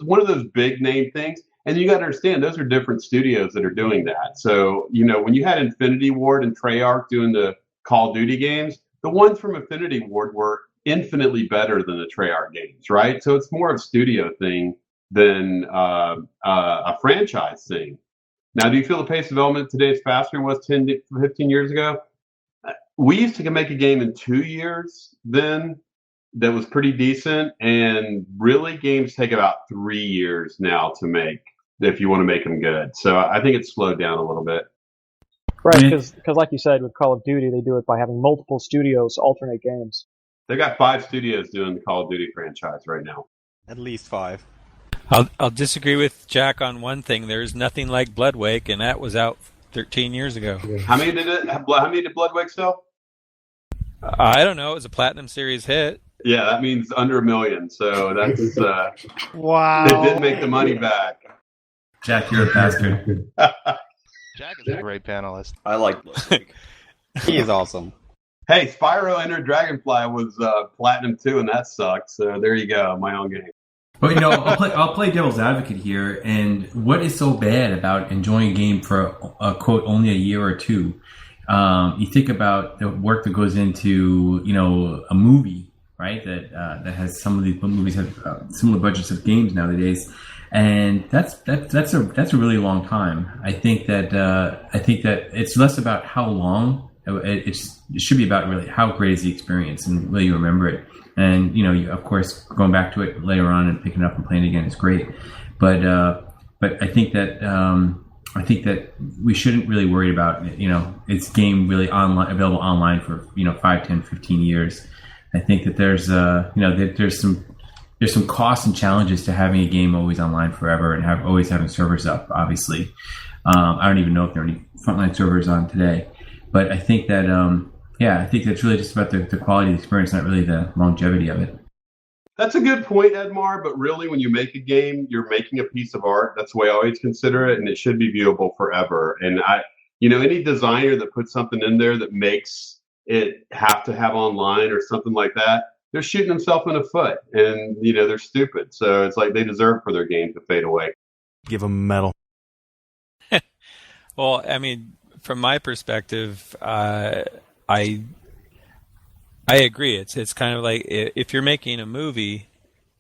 Speaker 4: one of those big name things. And you got to understand those are different studios that are doing that. So when you had Infinity Ward and Treyarch doing the Call of Duty games, the ones from Infinity Ward were infinitely better than the Treyarch games, right? So it's more of a studio thing than a franchise thing. Now, do you feel the pace of development today is faster than it was 10 to 15 years ago? We used to make a game in 2 years then that was pretty decent, and really games take about 3 years now to make if you want to make them good. So I think it's slowed down a little bit.
Speaker 2: Right, because like you said, with Call of Duty, they do it by having multiple studios alternate games.
Speaker 4: They got 5 studios doing the Call of Duty franchise right now.
Speaker 7: At least 5.
Speaker 3: I'll disagree with Jack on one thing. There's nothing like Bloodwake, and that was out 13 years ago.
Speaker 4: How many did Bloodwake sell?
Speaker 3: I don't know. It was a Platinum Series hit.
Speaker 4: Yeah, that means under 1 million. So that's
Speaker 1: wow.
Speaker 4: They did make the money back.
Speaker 5: Jack, you're a bastard.
Speaker 15: Jack is a great panelist.
Speaker 12: I like Bloodwake.
Speaker 7: He is awesome.
Speaker 4: Hey, Spyro Enter Dragonfly was Platinum too, and that sucked. So there you go, my own game.
Speaker 5: But I'll play devil's advocate here. And what is so bad about enjoying a game for a quote only a year or two? You think about the work that goes into a movie, right? That has some of these movies have similar budgets of games nowadays, and that's a really long time. I think that it's less about how long. It should be about really how great is the experience and will you remember it. And of course, going back to it later on and picking it up and playing it again is great. But I think that we shouldn't really worry about its game really available online for 5, 10, 15 years. I think that there's some costs and challenges to having a game always online forever and always having servers up. Obviously, I don't even know if there are any Frontline servers on today. But I think that I think that's really just about the quality of the experience, not really the longevity of it.
Speaker 4: That's a good point, Edmar, but really when you make a game, you're making a piece of art. That's the way I always consider it, and it should be viewable forever. And any designer that puts something in there that makes it have to have online or something like that, they're shooting themselves in the foot, and they're stupid. So it's like they deserve for their game to fade away.
Speaker 7: Give them a medal.
Speaker 3: Well, from my perspective, I agree. It's kind of like if you're making a movie,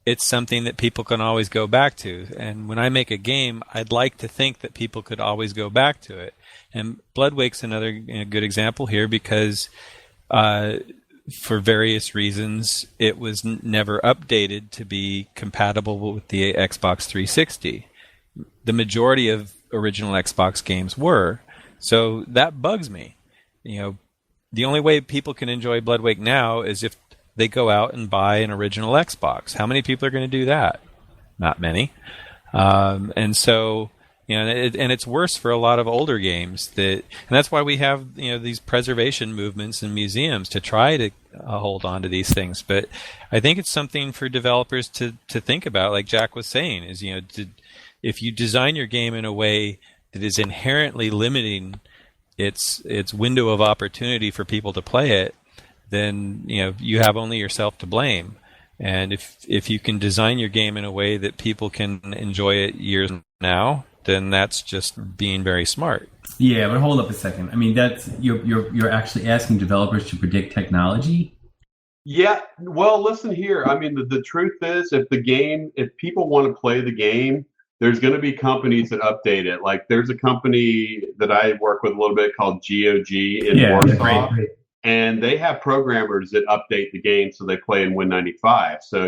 Speaker 3: it's something that people can always go back to. And when I make a game, I'd like to think that people could always go back to it. And Bloodwake's another good example here because for various reasons, it was never updated to be compatible with the Xbox 360. The majority of original Xbox games were. So that bugs me. The only way people can enjoy Bloodwake now is if they go out and buy an original Xbox. How many people are going to do that? not many. And so, and it's worse for a lot of older games. And that's why we have these preservation movements in museums to try to hold on to these things. But I think it's something for developers to think about. Like Jack was saying, is if you design your game in a way that is inherently limiting its window of opportunity for people to play it, then you have only yourself to blame. And if you can design your game in a way that people can enjoy it years from now, then that's just being very smart.
Speaker 5: Yeah, but hold up a second. I mean, that's you're actually asking developers to predict technology?
Speaker 4: Yeah, well, listen here. I mean, the truth is, if people want to play the game, there's going to be companies that update it. Like, there's a company that I work with a little bit called GOG in Warsaw, and they have programmers that update the game so they play in Win95. So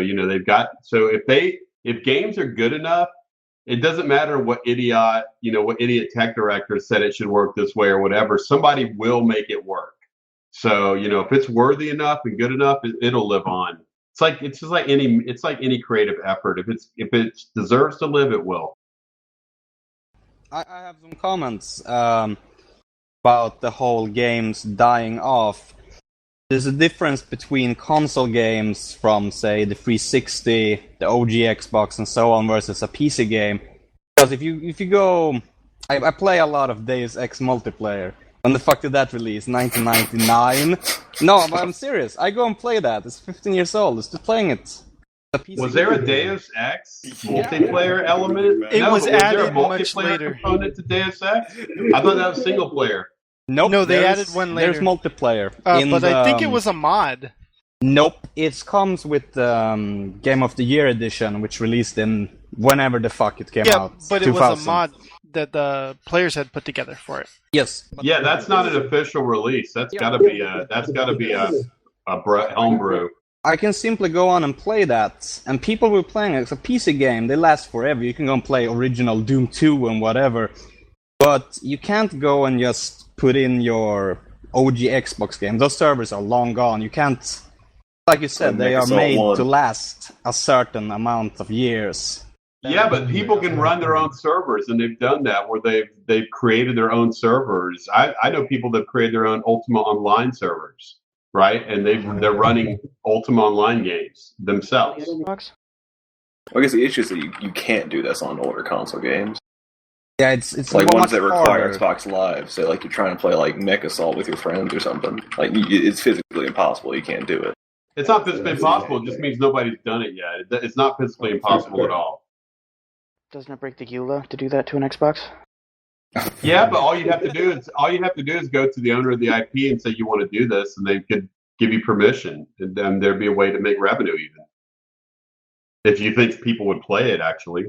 Speaker 4: if games are good enough, it doesn't matter what idiot tech director said it should work this way or whatever. Somebody will make it work. So if it's worthy enough and good enough, it'll live on. It's like any creative effort. If it deserves to live, it will.
Speaker 7: I have some comments about the whole games dying off. There's a difference between console games from, say, the 360, the OG Xbox, and so on, versus a PC game. Because if you go, I play a lot of Deus Ex multiplayer. When the fuck did that release? 1999? No, but I'm serious. I go and play that. It's 15 years old. It's still playing it.
Speaker 4: Was there a Deus Ex multiplayer element?
Speaker 1: Was added
Speaker 4: there a
Speaker 1: much
Speaker 4: multiplayer
Speaker 1: later.
Speaker 4: component to Deus Ex? I thought that was single player.
Speaker 7: Nope.
Speaker 1: No, they added one later.
Speaker 7: There's multiplayer.
Speaker 1: But I think it was a mod.
Speaker 7: Nope. It comes with Game of the Year edition, which released in whenever the fuck it came out.
Speaker 1: Yeah, but
Speaker 7: 2000.
Speaker 1: it was a mod that the players had put together for it.
Speaker 7: Yes.
Speaker 4: Yeah, that's not an official release. That's got to be a homebrew.
Speaker 7: I can simply go on and play that, and people were playing it. It's a PC game. They last forever. You can go and play original Doom 2 and whatever, but you can't go and just put in your OG Xbox game. Those servers are long gone. You can't, like you said, they are made to last a certain amount of years.
Speaker 4: Yeah, but people can run their own servers, and they've done that where they've created their own servers. I know people that created their own Ultima Online servers, right? And they're running Ultima Online games themselves.
Speaker 12: I guess the issue is that you can't do this on older console games.
Speaker 7: Yeah, it's
Speaker 12: like ones
Speaker 7: much
Speaker 12: that require
Speaker 7: harder.
Speaker 12: Xbox Live. Say like you're trying to play like Mech Assault with your friends or something. Like it's physically impossible. You can't do it.
Speaker 4: It's not physically impossible. It just means nobody's done it yet. It's not physically impossible at all.
Speaker 14: Doesn't it break the EULA to do that to an Xbox?
Speaker 4: Yeah, but all you have to do is go to the owner of the IP and say you want to do this, and they could give you permission, and then there'd be a way to make revenue even. If you think people would play it, actually.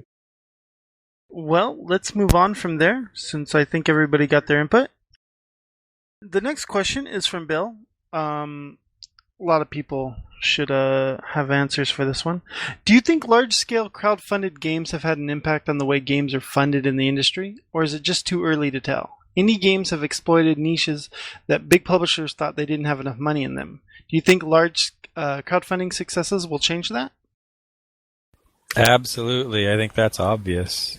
Speaker 1: Well, let's move on from there, since I think everybody got their input. The next question is from Bill. A lot of people should have answers for this one. Do you think large-scale crowd-funded games have had an impact on the way games are funded in the industry, or is it just too early to tell? Indie games have exploited niches that big publishers thought they didn't have enough money in them. Do you think large crowdfunding successes will change that?
Speaker 3: Absolutely. I think that's obvious.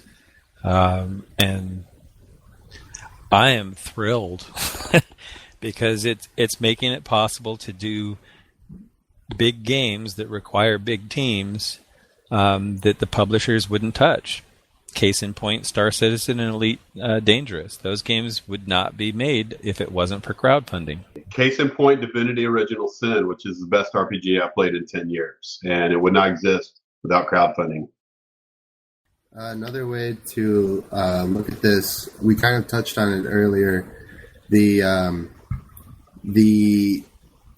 Speaker 3: And I am thrilled because it's making it possible to do big games that require big teams that the publishers wouldn't touch. Case in point, Star Citizen and Elite Dangerous. Those games would not be made if it wasn't for crowdfunding.
Speaker 4: Case in point, Divinity Original Sin, which is the best RPG I've played in 10 years. And it would not exist without crowdfunding.
Speaker 16: Another way to look at this, we kind of touched on it earlier. The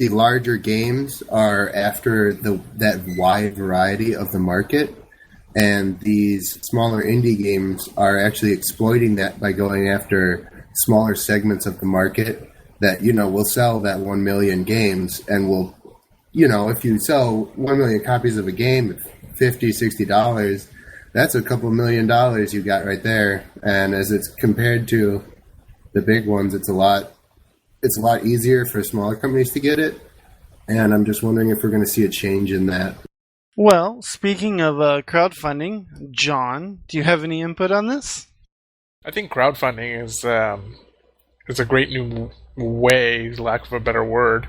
Speaker 16: larger games are after that wide variety of the market, and these smaller indie games are actually exploiting that by going after smaller segments of the market that, will sell that 1 million games, and will, if you sell 1 million copies of a game at $50, $60, that's a couple $1 million you got right there. And as it's compared to the big ones, it's a lot easier for smaller companies to get it. And I'm just wondering if we're going to see a change in that.
Speaker 1: Well, speaking of crowdfunding, John, do you have any input on this?
Speaker 10: I think crowdfunding is a great new way, lack of a better word,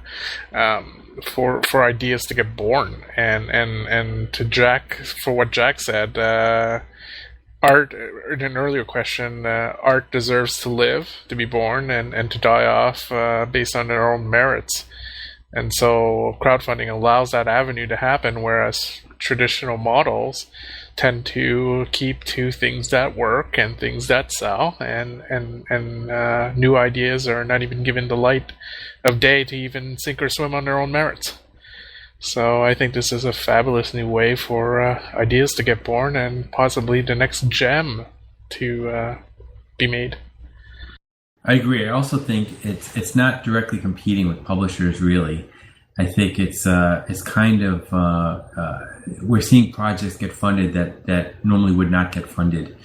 Speaker 10: for ideas to get born. And to Jack, for what Jack said, art, in an earlier question, art deserves to live, to be born, and to die off based on their own merits. And so crowdfunding allows that avenue to happen, whereas traditional models tend to keep to things that work and things that sell, and new ideas are not even given the light of day to even sink or swim on their own merits. So I think this is a fabulous new way for ideas to get born and possibly the next gem to be made.
Speaker 5: I agree. I also think it's not directly competing with publishers, really. I think it's kind of we're seeing projects get funded that normally would not get funded.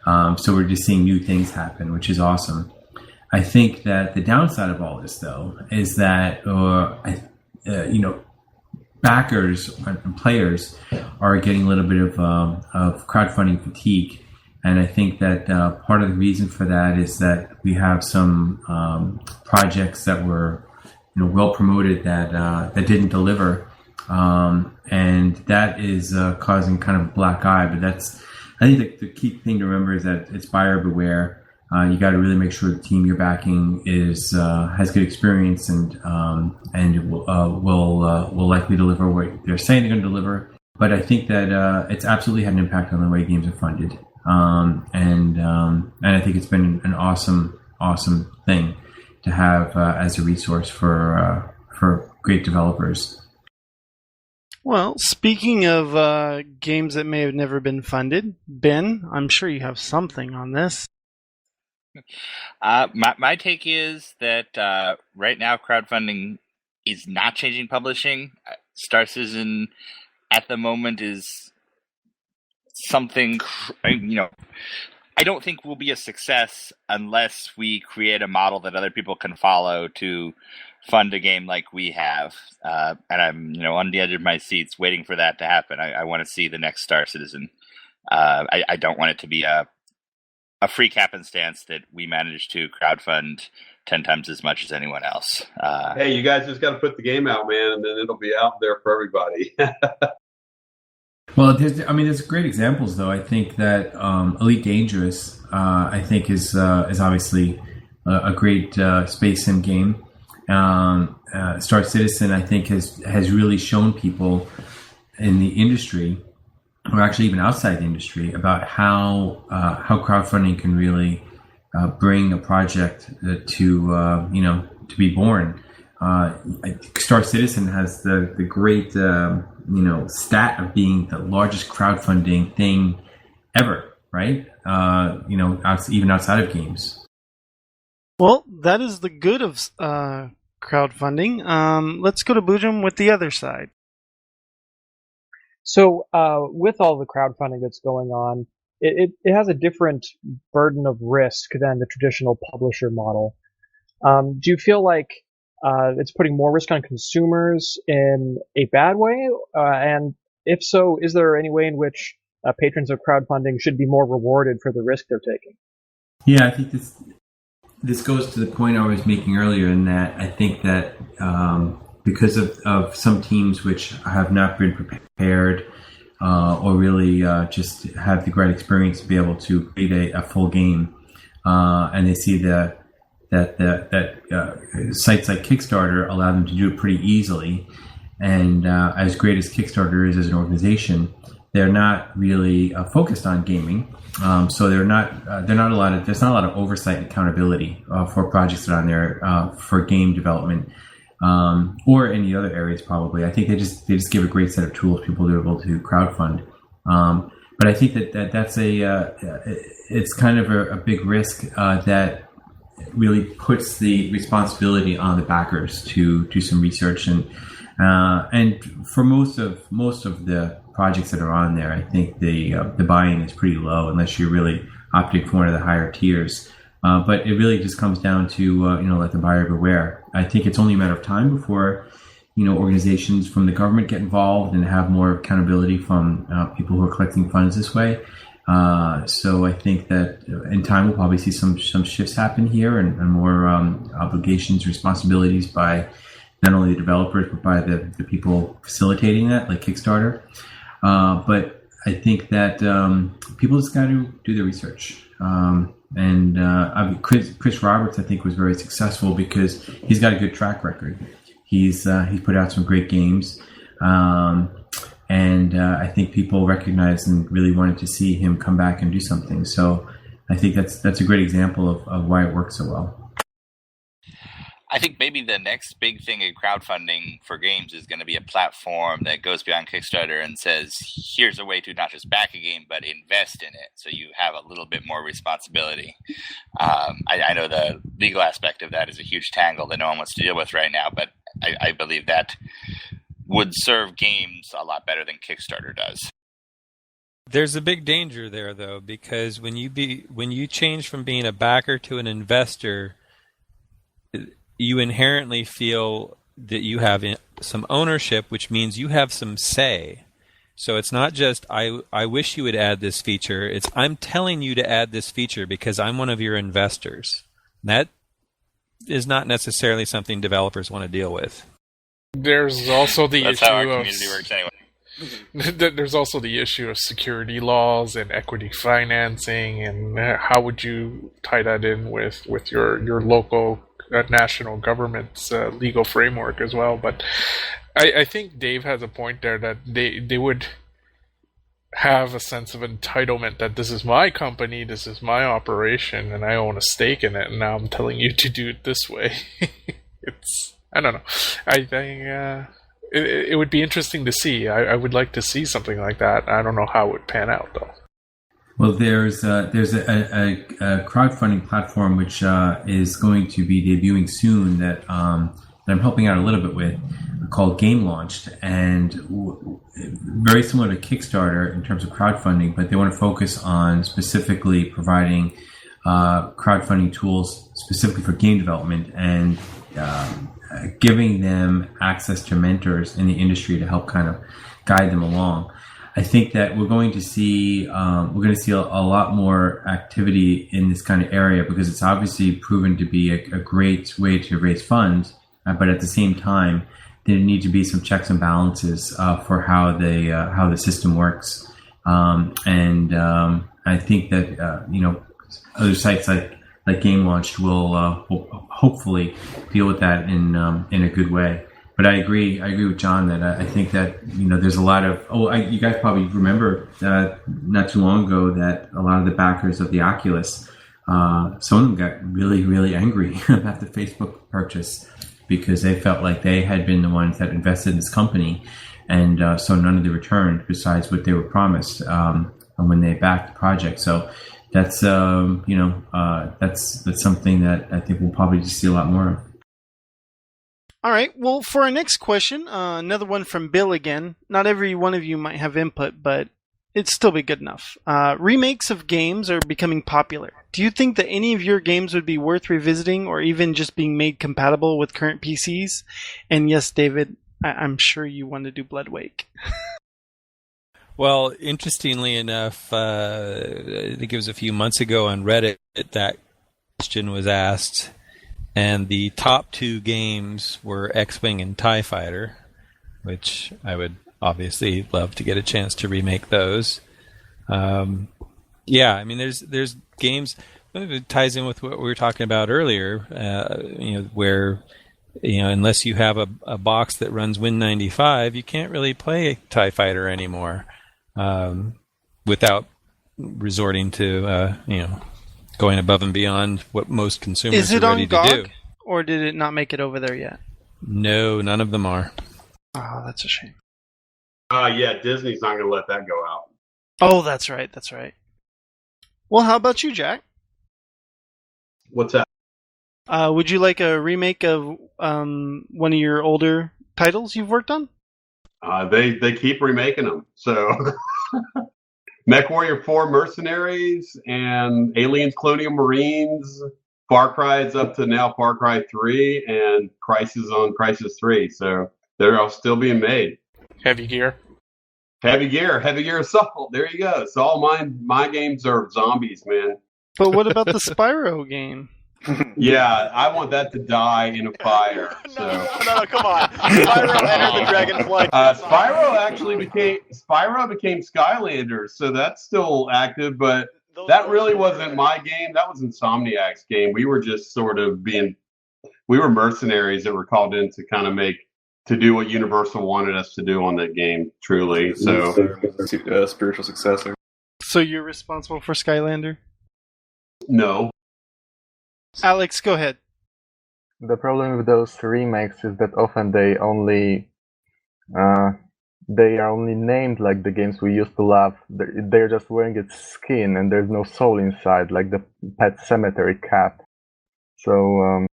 Speaker 5: So we're just seeing new things happen, which is awesome. I think that the downside of all this, though, is that backers and players are getting a little bit of crowdfunding fatigue. And I think that part of the reason for that is that we have some projects that were, well promoted that didn't deliver, and that is causing kind of a black eye. But I think the key thing to remember is that it's buyer beware. You got to really make sure the team you're backing has good experience and will likely deliver what they're saying they're going to deliver. But I think that it's absolutely had an impact on the way games are funded. And I think it's been an awesome thing to have as a resource for great developers.
Speaker 1: Well, speaking of games that may have never been funded, Ben, I'm sure you have something on this.
Speaker 6: My take is that right now crowdfunding is not changing publishing. Star Citizen at the moment is something, I don't think will be a success unless we create a model that other people can follow to fund a game like we have. And I'm, on the edge of my seats waiting for that to happen. I want to see the next Star Citizen. I don't want it to be a freak happenstance that we manage to crowdfund 10 times as much as anyone else.
Speaker 4: Hey, you guys just got to put the game out, man, and then it'll be out there for everybody.
Speaker 5: Well, there's great examples, though. I think that Elite Dangerous, I think, is obviously a great space sim game. Star Citizen, I think, has really shown people in the industry, or actually even outside the industry, about how crowdfunding can really bring a project to be born. Star Citizen has the great stat of being the largest crowdfunding thing ever, right? Even outside of games.
Speaker 1: Well, that is the good of crowdfunding. Let's go to Boojum with the other side.
Speaker 2: So with all the crowdfunding that's going on, it has a different burden of risk than the traditional publisher model. Do you feel like it's putting more risk on consumers in a bad way? And if so, is there any way in which patrons of crowdfunding should be more rewarded for the risk they're taking?
Speaker 5: Yeah, I think this goes to the point I was making earlier, in that I think that because of some teams which have not been prepared or really just have the great experience to be able to create a full game, and they see that sites like Kickstarter allow them to do it pretty easily. And as great as Kickstarter is as an organization, they're not really focused on gaming. So there's not a lot of oversight and accountability for projects that are on there for game development or any other areas. Probably, I think they just give a great set of tools for people to be able to crowdfund. But I think that's it's kind of a big risk that really puts the responsibility on the backers to do some research, and for most of the projects that are on there, I think the buy-in is pretty low unless you're really opting for one of the higher tiers. But it really just comes down to let the buyer beware. I think it's only a matter of time before organizations from the government get involved and have more accountability from people who are collecting funds this way. So I think that in time we'll probably see some shifts happen here and more obligations, responsibilities by not only the developers but by the people facilitating that, like Kickstarter. But I think that people just got to do their research. Chris Roberts, I think, was very successful because he's got a good track record. He's put out some great games. And I think people recognized and really wanted to see him come back and do something. So I think that's a great example of why it works so well.
Speaker 6: I think maybe the next big thing in crowdfunding for games is going to be a platform that goes beyond Kickstarter and says, here's a way to not just back a game, but invest in it. So you have a little bit more responsibility. I know the legal aspect of that is a huge tangle that no one wants to deal with right now, but I believe that would serve games a lot better than Kickstarter does.
Speaker 3: There's a big danger there, though, because when you change from being a backer to an investor, you inherently feel that you have some ownership, which means you have some say. So it's not just, I wish you would add this feature. It's, I'm telling you to add this feature because I'm one of your investors. That is not necessarily something developers want to deal with.
Speaker 10: There's also the
Speaker 6: That's
Speaker 10: issue
Speaker 6: how our
Speaker 10: of
Speaker 6: community works anyway.
Speaker 10: There's also the issue of security laws and equity financing, and how would you tie that in with your local national government's legal framework as well. But I think Dave has a point there that they would have a sense of entitlement that this is my company, this is my operation, and I own a stake in it, and now I'm telling you to do it this way. I don't know. I think it would be interesting to see. I would like to see something like that. I don't know how it would pan out, though.
Speaker 5: Well, there's a crowdfunding platform which is going to be debuting soon that I'm helping out a little bit with, called Game Launched, and very similar to Kickstarter in terms of crowdfunding, but they want to focus on specifically providing crowdfunding tools specifically for game development and giving them access to mentors in the industry to help kind of guide them along. I think that we're going to see a lot more activity in this kind of area because it's obviously proven to be a great way to raise funds, but at the same time, there need to be some checks and balances for how the system works. I think that other sites like Game Launched will hopefully deal with that in a good way. But I agree with John that I think that there's a lot of you guys probably remember not too long ago that a lot of the backers of the Oculus, some of them got really, really angry about the Facebook purchase because they felt like they had been the ones that invested in this company, and so none of the return besides what they were promised when they backed the project. So that's that's something that I think we'll probably just see a lot more of.
Speaker 1: All right. Well, for our next question, another one from Bill again. Not every one of you might have input, but it'd still be good enough. Remakes of games are becoming popular. Do you think that any of your games would be worth revisiting or even just being made compatible with current PCs? And yes, David, I'm sure you want to do Bloodwake.
Speaker 3: Well, interestingly enough, I think it was a few months ago on Reddit that question was asked. And the top two games were X-Wing and TIE Fighter, which I would obviously love to get a chance to remake those. Yeah, I mean, there's games. It ties in with what we were talking about earlier. Where unless you have a box that runs Win95, you can't really play TIE Fighter anymore without resorting to going above and beyond what most consumers are ready to do.
Speaker 1: Or did it not make it over there yet?
Speaker 3: No, none of them are.
Speaker 1: Oh, that's a shame.
Speaker 4: Yeah, Disney's not going to let that go out.
Speaker 1: Oh, that's right. Well, how about you, Jack?
Speaker 4: What's that?
Speaker 1: Would you like a remake of one of your older titles you've worked on?
Speaker 4: They keep remaking them. So MechWarrior 4 Mercenaries and Aliens Colonial Marines, Far Cry is up to now Far Cry 3, and Crisis on Crisis 3. So They're all still being made.
Speaker 10: Heavy Gear.
Speaker 4: Heavy Gear Assault. There you go. So all my games are zombies, man.
Speaker 1: But what about the Spyro game?
Speaker 4: Yeah, I want that to die in a fire.
Speaker 17: No, come on. Spyro entered the Dragonflight.
Speaker 4: Spyro became Skylanders, so that's still active, but that really wasn't my game. That was Insomniac's game. We were just sort of we were mercenaries that were called in to kind of to do what Universal wanted us to do on that game, truly. So,
Speaker 12: spiritual successor.
Speaker 1: So you're responsible for Skylander?
Speaker 4: No.
Speaker 1: Alex, go ahead.
Speaker 8: The problem with those remakes is that often they are only named like the games we used to love. They're just wearing its skin and there's no soul inside, like the Pet Cemetery cat. So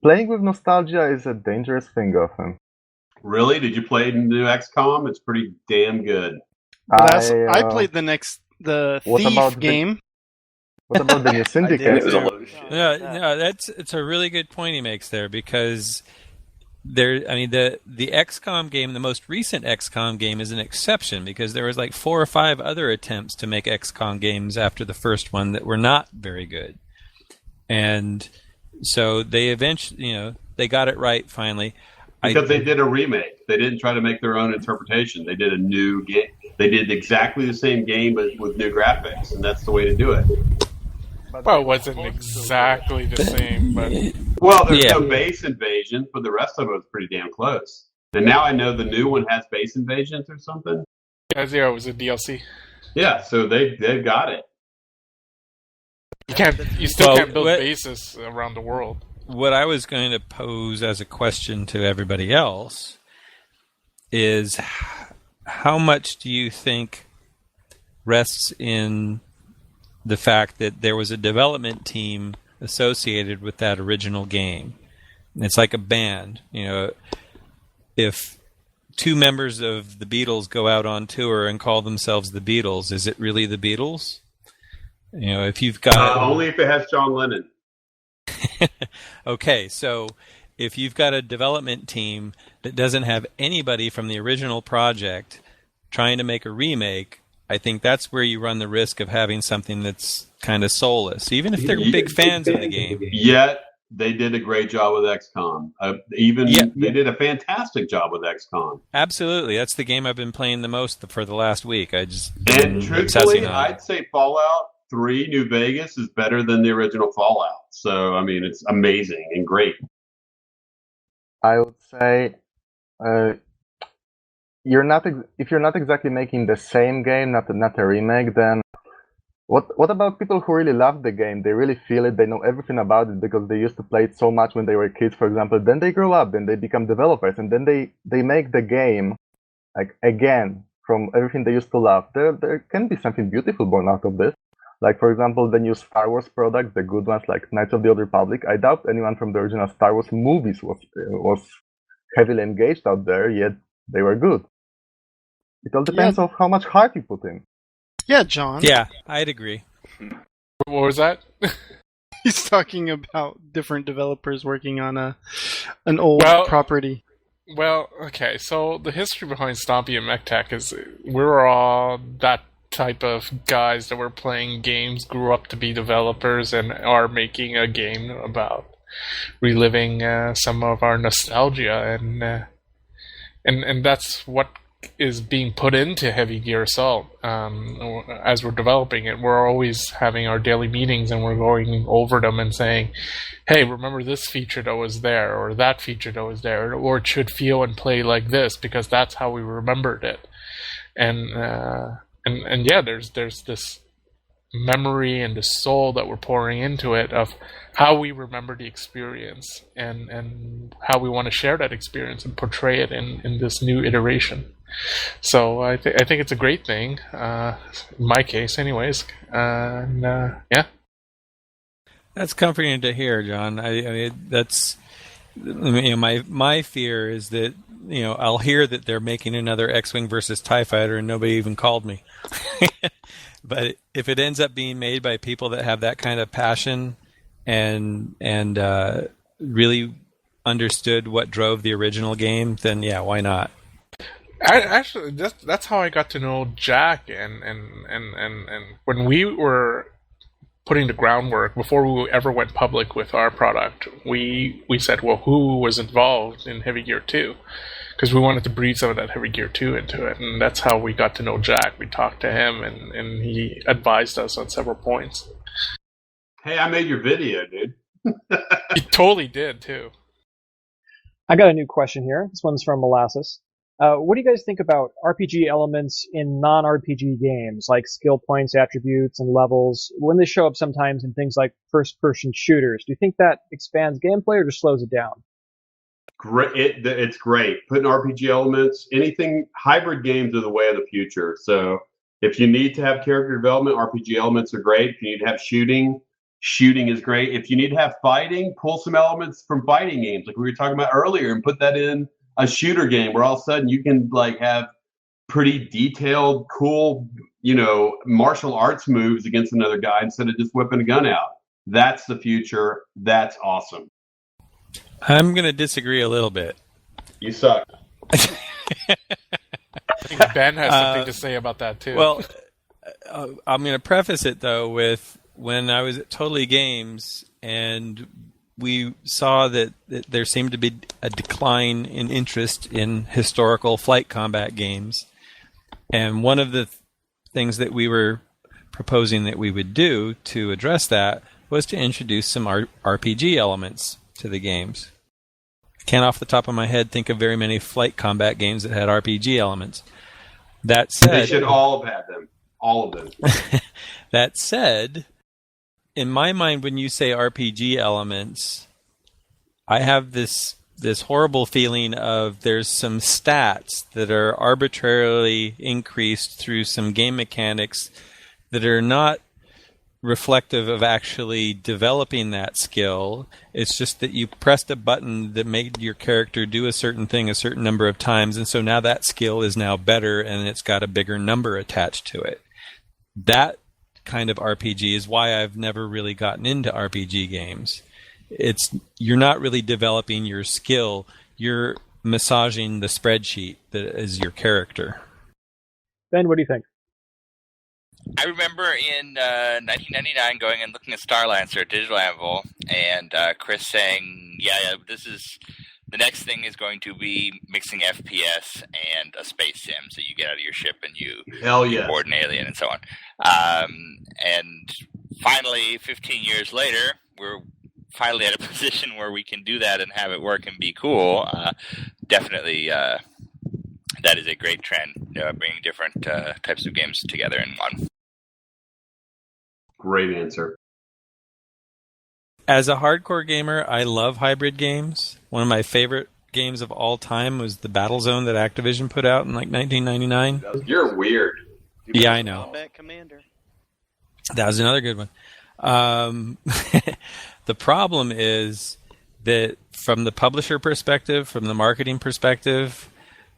Speaker 8: playing with nostalgia is a dangerous thing often.
Speaker 4: Really? Did you play the new XCOM? It's pretty damn good.
Speaker 1: I played the Thief game.
Speaker 8: What about the new Syndicate?
Speaker 3: It's a really good point he makes there, because the XCOM game, the most recent XCOM game, is an exception, because there was like 4 or 5 other attempts to make XCOM games after the first one that were not very good, and so they eventually, they got it right finally.
Speaker 4: Because they did a remake. They didn't try to make their own interpretation. They did a new game. They did exactly the same game, but with new graphics, and that's the way to do it.
Speaker 10: Well, it wasn't exactly the same, but...
Speaker 4: Well, there's no base invasion, but the rest of it was pretty damn close. And now I know the new one has base invasions or something.
Speaker 10: Yeah, it was a DLC.
Speaker 4: Yeah, so they've got it.
Speaker 10: You still can't build bases around the world.
Speaker 3: What I was going to pose as a question to everybody else is, how much do you think rests in the fact that there was a development team associated with that original game? It's like a band. If 2 members of the Beatles go out on tour and call themselves the Beatles, is it really the Beatles? If you've got
Speaker 4: only if it has John Lennon.
Speaker 3: Okay, so if you've got a development team that doesn't have anybody from the original project trying to make a remake, I think that's where you run the risk of having something that's kind of soulless, even if they're big fans of the game.
Speaker 4: Yet they did a great job with XCOM. They did a fantastic job with XCOM.
Speaker 3: Absolutely, that's the game I've been playing the most for the last week.
Speaker 4: And truthfully, I'd say Fallout 3 New Vegas is better than the original Fallout. So it's amazing and great.
Speaker 8: I would say if you're not exactly making the same game, not a remake, then what about people who really love the game? They really feel it, they know everything about it because they used to play it so much when they were kids, for example. Then they grow up, then they become developers, and then they make the game like again from everything they used to love. There can be something beautiful born out of this. Like, for example, the new Star Wars products, the good ones like Knights of the Old Republic. I doubt anyone from the original Star Wars movies was heavily engaged out there, yet they were good. It all depends on how much heart you put in.
Speaker 1: Yeah, John.
Speaker 3: Yeah, I'd agree.
Speaker 10: What was that?
Speaker 1: He's talking about different developers working on an old property.
Speaker 10: Well, okay, so the history behind Stompy and Mektek is we're all that type of guys that were playing games, grew up to be developers, and are making a game about reliving some of our nostalgia, and that's what is being put into Heavy Gear Assault. As we're developing it, we're always having our daily meetings, and we're going over them and saying, hey, remember this feature that was there, or that feature that was there, or it should feel and play like this because that's how we remembered it. And yeah, there's this memory and the soul that we're pouring into it of how we remember the experience and how we want to share that experience and portray it in this new iteration. So I think it's a great thing, in my case anyways. Yeah.
Speaker 3: That's comforting to hear, John. My fear is that I'll hear that they're making another X-Wing versus TIE Fighter and nobody even called me. But if it ends up being made by people that have that kind of passion and really understood what drove the original game, then yeah, why not?
Speaker 10: Actually, that's how I got to know Jack, and when we were putting the groundwork before we ever went public with our product, we said, well, who was involved in Heavy Gear 2? Because we wanted to breed some of that Heavy Gear 2 into it, and that's how we got to know Jack. We talked to him, and he advised us on several points.
Speaker 4: Hey, I made your video, dude.
Speaker 10: He totally did, too.
Speaker 2: I got a new question here. This one's from Molasses. What do you guys think about RPG elements in non-RPG games, like skill points, attributes, and levels, when they show up sometimes in things like first-person shooters? Do you think that expands gameplay or just slows it down?
Speaker 4: Great, it's great. Putting RPG elements, anything, hybrid games are the way of the future. So if you need to have character development, RPG elements are great. If you need to have shooting is great. If you need to have fighting, pull some elements from fighting games, like we were talking about earlier, and put that in a shooter game where all of a sudden you can like have pretty detailed, cool, martial arts moves against another guy instead of just whipping a gun out. That's the future. That's awesome.
Speaker 3: I'm going to disagree a little bit.
Speaker 4: You suck.
Speaker 10: I think Ben has something to say about that too.
Speaker 3: Well, I'm going to preface it though with when I was at Totally Games and we saw that there seemed to be a decline in interest in historical flight combat games. And one of the things that we were proposing that we would do to address that was to introduce some RPG elements to the games. I can't off the top of my head think of very many flight combat games that had RPG elements. That said,
Speaker 4: they should all have had them. All of them.
Speaker 3: That said, in my mind, when you say RPG elements, I have this horrible feeling of there's some stats that are arbitrarily increased through some game mechanics that are not reflective of actually developing that skill. It's just that you pressed a button that made your character do a certain thing a certain number of times, and so now that skill is now better and it's got a bigger number attached to it. That kind of RPG is why I've never really gotten into RPG games. You're not really developing your skill, you're massaging the spreadsheet that is your character.
Speaker 2: Ben, what do you think?
Speaker 6: I remember in 1999 going and looking at Starlancer at Digital Anvil, and Chris saying, yeah, this is the next thing is going to be mixing FPS and a space sim, so you get out of your ship and you board an alien and so on. And finally, 15 years later, we're finally at a position where we can do that and have it work and be cool. Definitely, that is a great trend, bringing different types of games together in one.
Speaker 4: Great answer.
Speaker 3: As a hardcore gamer, I love hybrid games. One of my favorite games of all time was the Battlezone that Activision put out in like 1999.
Speaker 4: You're weird.
Speaker 3: Yeah, I know.
Speaker 14: Combat Commander.
Speaker 3: That was another good one. The problem is that from the publisher perspective, from the marketing perspective,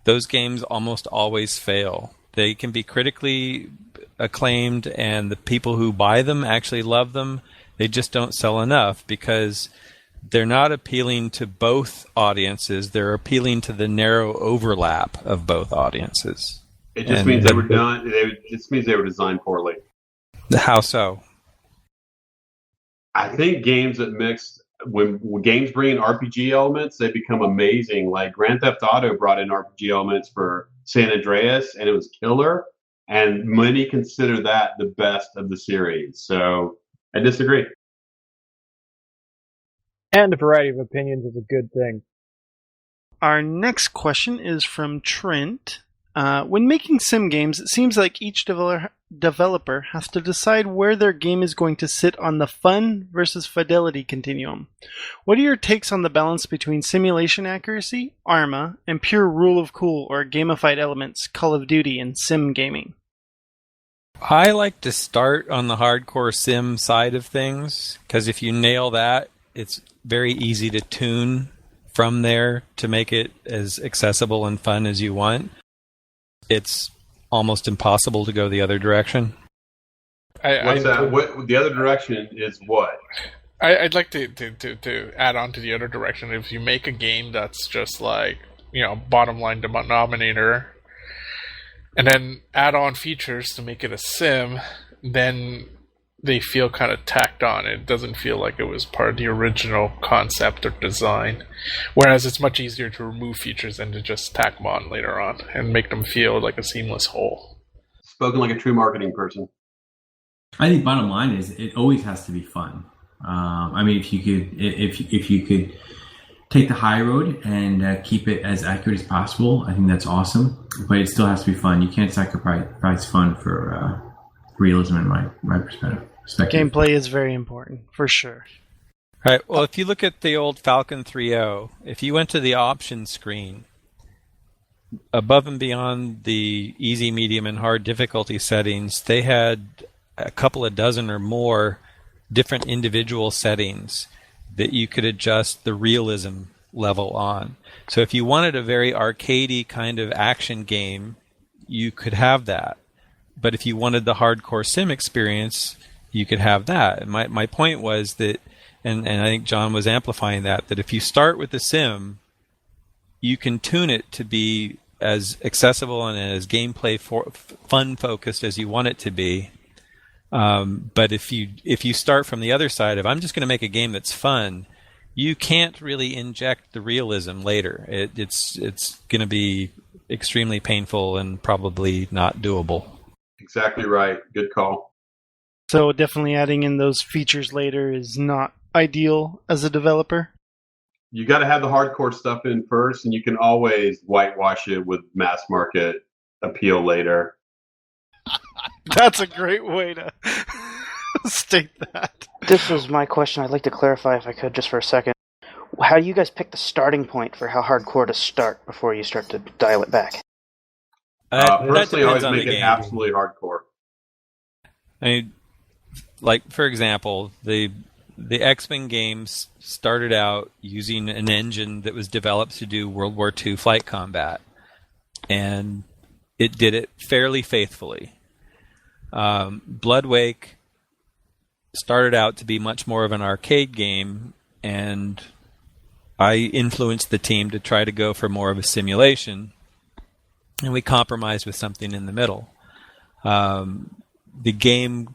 Speaker 3: those games almost always fail. They can be critically acclaimed, and the people who buy them actually love them. They just don't sell enough because they're not appealing to both audiences. They're appealing to the narrow overlap of both audiences.
Speaker 4: It just means they were done. It just means they were designed poorly.
Speaker 3: How so?
Speaker 4: I think games that mix when games bring in RPG elements, they become amazing. Like Grand Theft Auto brought in RPG elements for San Andreas, and it was killer. And many consider that the best of the series. So I disagree.
Speaker 2: And a variety of opinions is a good thing.
Speaker 1: Our next question is from Trent. When making sim games, it seems like each developer has to decide where their game is going to sit on the fun versus fidelity continuum. What are your takes on the balance between simulation accuracy, ARMA, and pure rule of cool or gamified elements, Call of Duty, and sim gaming?
Speaker 3: I like to start on the hardcore sim side of things, because if you nail that, it's very easy to tune from there to make it as accessible and fun as you want. It's almost impossible to go the other direction.
Speaker 4: What's that? What the other direction is? What?
Speaker 10: I'd like to add on to the other direction. If you make a game that's just like, bottom line denominator, and then add on features to make it a sim, then they feel kind of tacked on. It doesn't feel like it was part of the original concept or design. Whereas it's much easier to remove features than to just tack them on later on and make them feel like a seamless whole.
Speaker 4: Spoken like a true marketing person.
Speaker 5: I think bottom line is it always has to be fun. I mean, if you could take the high road and keep it as accurate as possible, I think that's awesome. But it still has to be fun. You can't sacrifice fun for realism in my perspective.
Speaker 1: Gameplay is very important, for sure.
Speaker 3: All right. Well, if you look at the old Falcon 3.0, if you went to the options screen, above and beyond the easy, medium, and hard difficulty settings, they had a couple of dozen or more different individual settings that you could adjust the realism level on. So if you wanted a very arcadey kind of action game, you could have that. But if you wanted the hardcore sim experience, you could have that. And my point was that, and I think John was amplifying that if you start with the sim, you can tune it to be as accessible and as gameplay fun focused as you want it to be. But if you start from the other side of, I'm just going to make a game that's fun, you can't really inject the realism later. It's going to be extremely painful and probably not doable.
Speaker 4: Exactly right. Good call.
Speaker 1: So definitely adding in those features later is not ideal as a developer.
Speaker 4: You got to have the hardcore stuff in first, and you can always whitewash it with mass market appeal later.
Speaker 1: That's a great way to state that.
Speaker 14: This was my question. I'd like to clarify, if I could, just for a second. How do you guys pick the starting point for how hardcore to start before you start to dial it back?
Speaker 4: Personally, I always make it absolutely hardcore.
Speaker 3: I mean, like, for example, the X-Wing games started out using an engine that was developed to do World War II flight combat, and it did it fairly faithfully. Bloodwake started out to be much more of an arcade game, and I influenced the team to try to go for more of a simulation, and we compromised with something in the middle. The game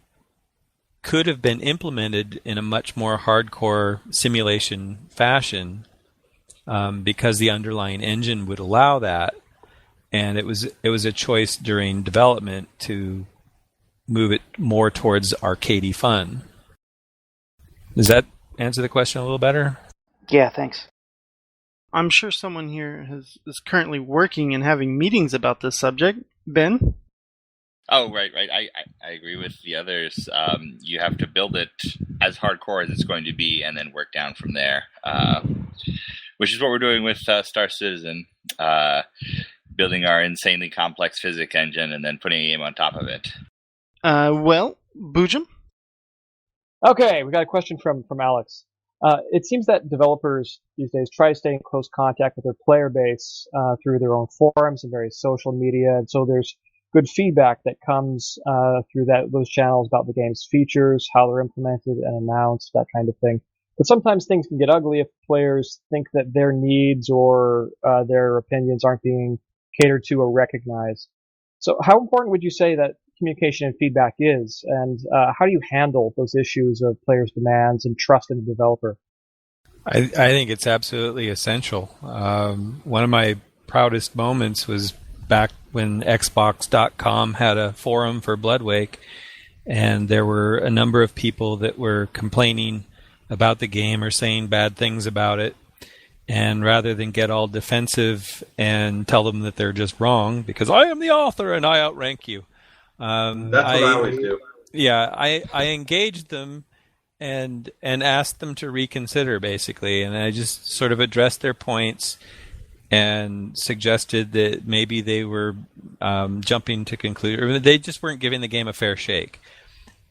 Speaker 3: could have been implemented in a much more hardcore simulation fashion because the underlying engine would allow that, and it was a choice during development to move it more towards arcadey fun. Does that answer the question a little better?
Speaker 14: Yeah, thanks.
Speaker 1: I'm sure someone here is currently working and having meetings about this subject. Ben?
Speaker 6: Oh, right. I agree with the others. You have to build it as hardcore as it's going to be and then work down from there, which is what we're doing with Star Citizen, building our insanely complex physics engine and then putting a game on top of it.
Speaker 1: Well, Boojum?
Speaker 2: Okay, we got a question from Alex. It seems that developers these days try to stay in close contact with their player base through their own forums and various social media, and so there's good feedback that comes through those channels about the game's features, how they're implemented and announced, that kind of thing. But sometimes things can get ugly if players think that their needs or their opinions aren't being catered to or recognized. So how important would you say that communication and feedback is, and how do you handle those issues of players' demands and trust in the developer?
Speaker 3: I think it's absolutely essential. One of my proudest moments was back when Xbox.com had a forum for Bloodwake, and there were a number of people that were complaining about the game or saying bad things about it. And rather than get all defensive and tell them that they're just wrong, because I am the author and I outrank you.
Speaker 4: That's what I always do.
Speaker 3: Yeah, I engaged them and asked them to reconsider, basically. And I just sort of addressed their points and suggested that maybe they were jumping to conclusion, or they just weren't giving the game a fair shake.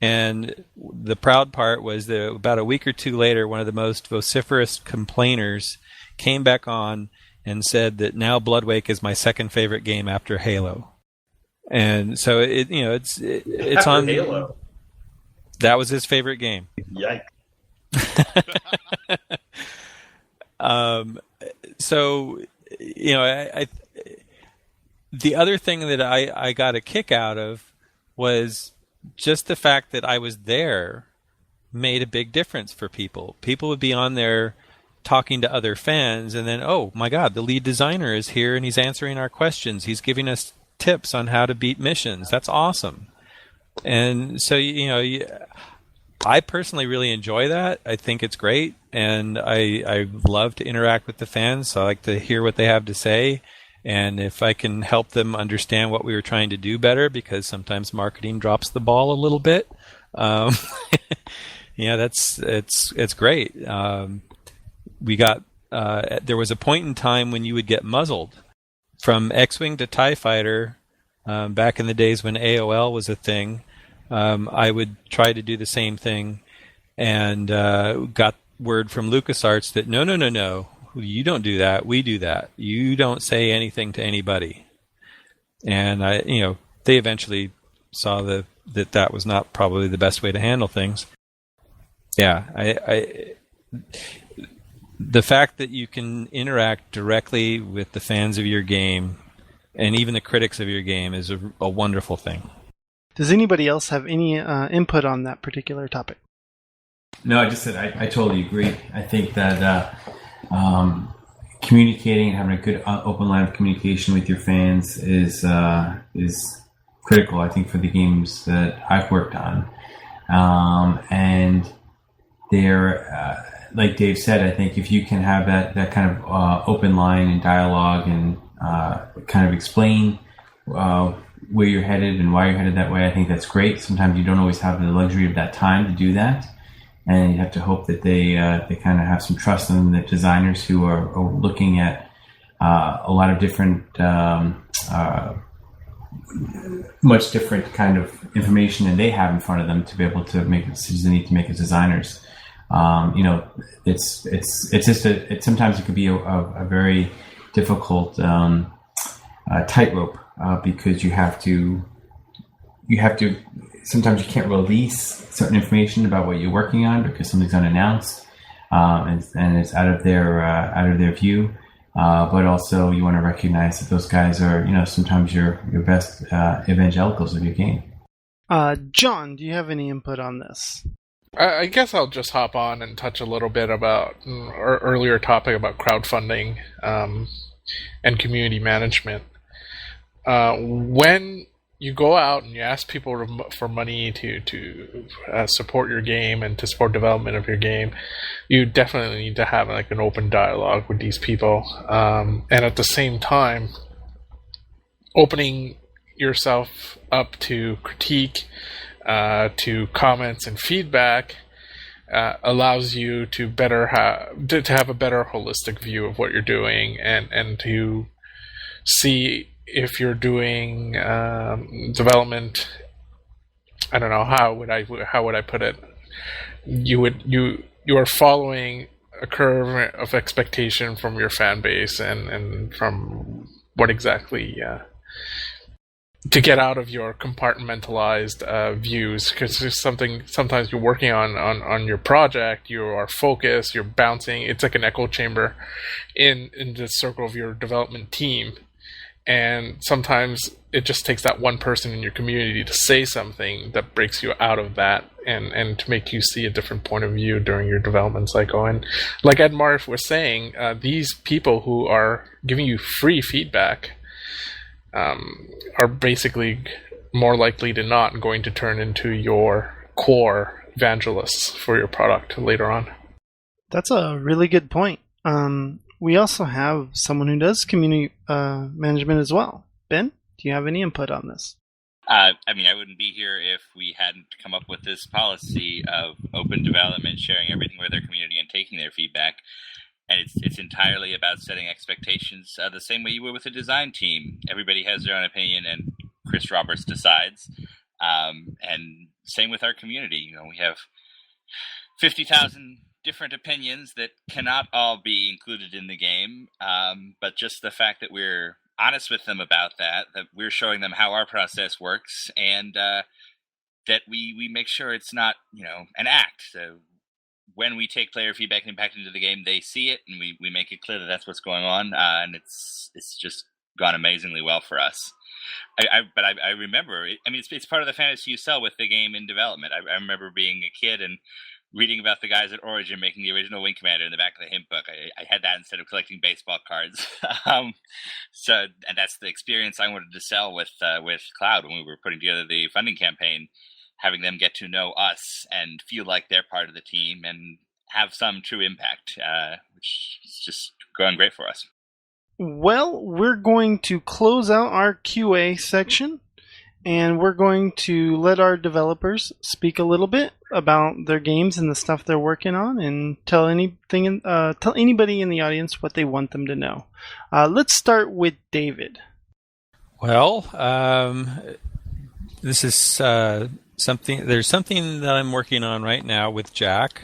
Speaker 3: And the proud part was that about a week or two later, one of the most vociferous complainers came back on and said that now Bloodwake is my second favorite game after Halo. And so it's
Speaker 4: after
Speaker 3: on
Speaker 4: Halo.
Speaker 3: That was his favorite game.
Speaker 4: Yikes.
Speaker 3: So, the other thing that I got a kick out of was just the fact that I was there made a big difference for people. People would be on there talking to other fans, and then, oh my God, the lead designer is here and he's answering our questions. He's giving us tips on how to beat missions. That's awesome. And so, I personally really enjoy that. I think it's great, and I love to interact with the fans, so I like to hear what they have to say. And if I can help them understand what we were trying to do better, because sometimes marketing drops the ball a little bit, it's great. We got there was a point in time when you would get muzzled from X-Wing to TIE Fighter back in the days when AOL was a thing. I would try to do the same thing, and got word from LucasArts that no, you don't do that. We do that. You don't say anything to anybody. And they eventually saw that was not probably the best way to handle things. Yeah, the fact that you can interact directly with the fans of your game and even the critics of your game is a wonderful thing.
Speaker 1: Does anybody else have any input on that particular topic?
Speaker 5: No, I just said I totally agree. I think that communicating and having a good open line of communication with your fans is critical, I think, for the games that I've worked on. And they're, like Dave said, I think if you can have that kind of open line and dialogue and kind of explain where you're headed and why you're headed that way, I think that's great. Sometimes you don't always have the luxury of that time to do that, and you have to hope that they kind of have some trust in the designers who are looking at a lot of different, much different kind of information than they have in front of them to be able to make the decisions they need to make as designers. It's just sometimes it could be a very difficult tightrope. Because you have to. Sometimes you can't release certain information about what you're working on because something's unannounced, and it's out of their view. But also, you want to recognize that those guys are, sometimes your best evangelicals of your game.
Speaker 1: John, do you have any input on this?
Speaker 10: I guess I'll just hop on and touch a little bit about our earlier topic about crowdfunding and community management. When you go out and you ask people for money to support your game and to support development of your game, you definitely need to have like an open dialogue with these people, and at the same time, opening yourself up to critique, to comments and feedback, allows you to better have a better holistic view of what you're doing and to see if you're doing development. I don't know, how would I put it? You are following a curve of expectation from your fan base and from what exactly to get out of your compartmentalized views, because there's something sometimes you're working on your project, you are focused, you're bouncing. It's like an echo chamber in the circle of your development team. And sometimes it just takes that one person in your community to say something that breaks you out of that and to make you see a different point of view during your development cycle. And like Edmar was saying, these people who are giving you free feedback are basically more likely than not going to turn into your core evangelists for your product later on.
Speaker 1: That's a really good point. We also have someone who does community management as well. Ben, do you have any input on this?
Speaker 6: I wouldn't be here if we hadn't come up with this policy of open development, sharing everything with our community and taking their feedback. And it's entirely about setting expectations the same way you would with a design team. Everybody has their own opinion, and Chris Roberts decides. And same with our community. We have 50,000 different opinions that cannot all be included in the game, but just the fact that we're honest with them about that we're showing them how our process works, and that we make sure it's not an act. So when we take player feedback and impact into the game, they see it, and we make it clear that that's what's going on, and it's just gone amazingly well for us. I remember, it's part of the fantasy you sell with the game in development. I remember being a kid and reading about the guys at Origin making the original Wing Commander in the back of the hint book. I had that instead of collecting baseball cards. And that's the experience I wanted to sell with Cloud when we were putting together the funding campaign, having them get to know us and feel like they're part of the team and have some true impact, which is just going great for us.
Speaker 1: Well, we're going to close out our QA section, and we're going to let our developers speak a little bit about their games and the stuff they're working on, and tell anybody in the audience what they want them to know. Let's start with David.
Speaker 3: Well, this is something. There's something that I'm working on right now with Jack,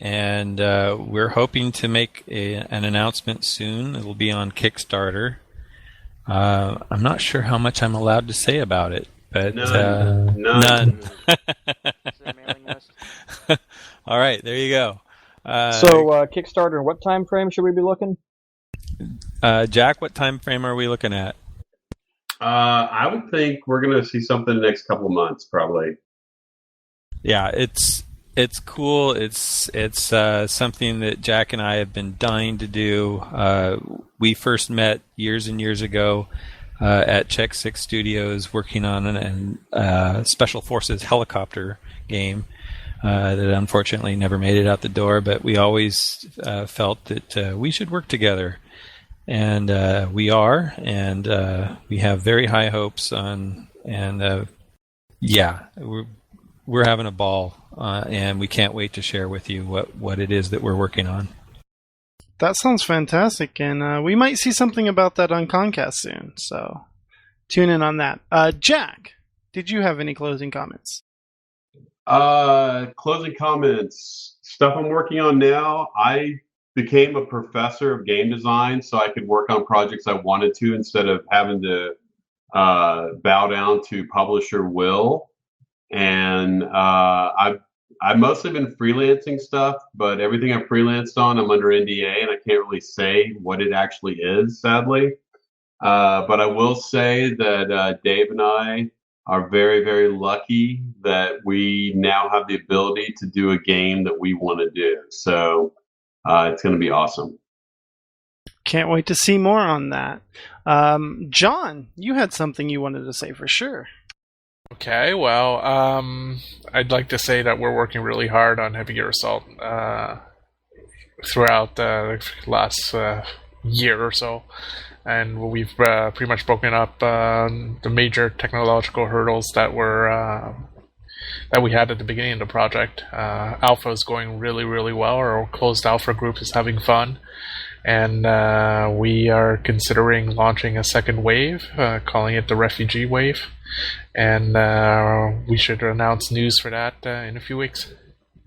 Speaker 3: and we're hoping to make an announcement soon. It'll be on Kickstarter. I'm not sure how much I'm allowed to say about it, but none. All right, there you go.
Speaker 2: Kickstarter, what time frame should we be looking?
Speaker 3: Jack, what time frame are we looking at?
Speaker 4: I would think we're going to see something in the next couple of months, probably.
Speaker 3: Yeah, it's cool. It's something that Jack and I have been dying to do. We first met years and years ago at Check 6 Studios working on a Special Forces helicopter game that unfortunately never made it out the door, but we always felt that we should work together. And we are, and we have very high hopes on, and we're having a ball, and we can't wait to share with you what it is that we're working on.
Speaker 1: That sounds fantastic, and we might see something about that on Kong Kast soon, so tune in on that. Jack, did you have any closing comments?
Speaker 4: Closing comments. Stuff I'm working on now. I became a professor of game design so I could work on projects I wanted to instead of having to bow down to publisher will. And I've mostly been freelancing stuff, but everything I've freelanced on, I'm under NDA, and I can't really say what it actually is, sadly. But I will say that Dave and I are very, very lucky that we now have the ability to do a game that we want to do. So it's going to be awesome.
Speaker 1: Can't wait to see more on that. John, you had something you wanted to say for sure.
Speaker 10: Okay, well, I'd like to say that we're working really hard on Heavy Gear Assault throughout the last year or so, and we've pretty much broken up the major technological hurdles that we had at the beginning of the project. Alpha is going really, really well. Our closed alpha group is having fun, and we are considering launching a second wave, calling it the Refugee Wave. And we should announce news for that in a few weeks.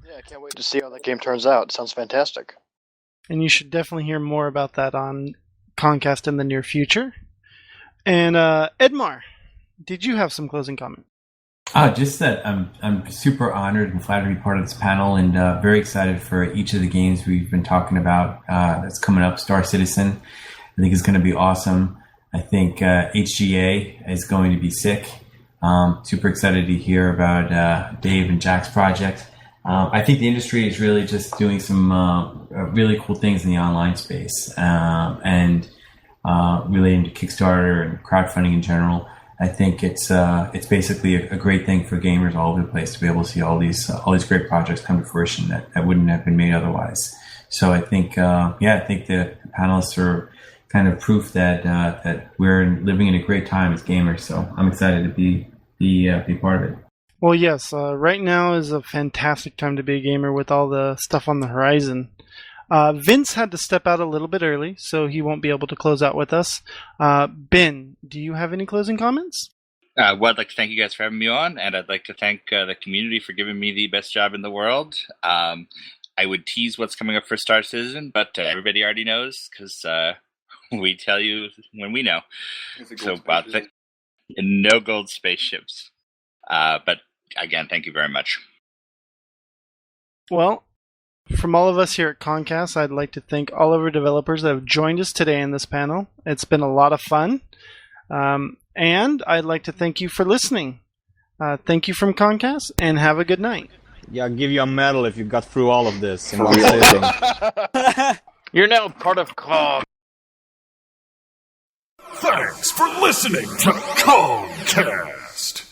Speaker 17: Yeah, I can't wait to see how that game turns out. It sounds fantastic.
Speaker 1: And you should definitely hear more about that on Kong Kast in the near future. And Edmar, did you have some closing comment?
Speaker 5: Just that I'm super honored and flattered to be part of this panel, and very excited for each of the games we've been talking about that's coming up. Star Citizen, I think, is going to be awesome. I think HGA is going to be sick. Super excited to hear about Dave and Jack's project. I think the industry is really just doing some really cool things in the online space, and relating to Kickstarter and crowdfunding in general. I think it's basically a great thing for gamers all over the place to be able to see all these great projects come to fruition that wouldn't have been made otherwise. So I think I think the panelists are kind of proof that we're living in a great time as gamers. So I'm excited to be part of it.
Speaker 1: Well, yes. Right now is a fantastic time to be a gamer with all the stuff on the horizon. Vince had to step out a little bit early, so he won't be able to close out with us. Ben, do you have any closing comments?
Speaker 6: Well, I'd like to thank you guys for having me on, and I'd like to thank the community for giving me the best job in the world. I would tease what's coming up for Star Citizen, but everybody already knows because we tell you when we know. So, no gold spaceships. But again, thank you very much.
Speaker 1: Well, From all of us here at Kong Kast, I'd like to thank all of our developers that have joined us today in this panel. It's been a lot of fun. And I'd like to thank you for listening. Thank you from Kong Kast, and have a good night.
Speaker 7: Yeah, I'll give you a medal if you got through all of this.
Speaker 12: For real.
Speaker 17: You're now part of Kong.
Speaker 18: Thanks for listening to Kong Kast.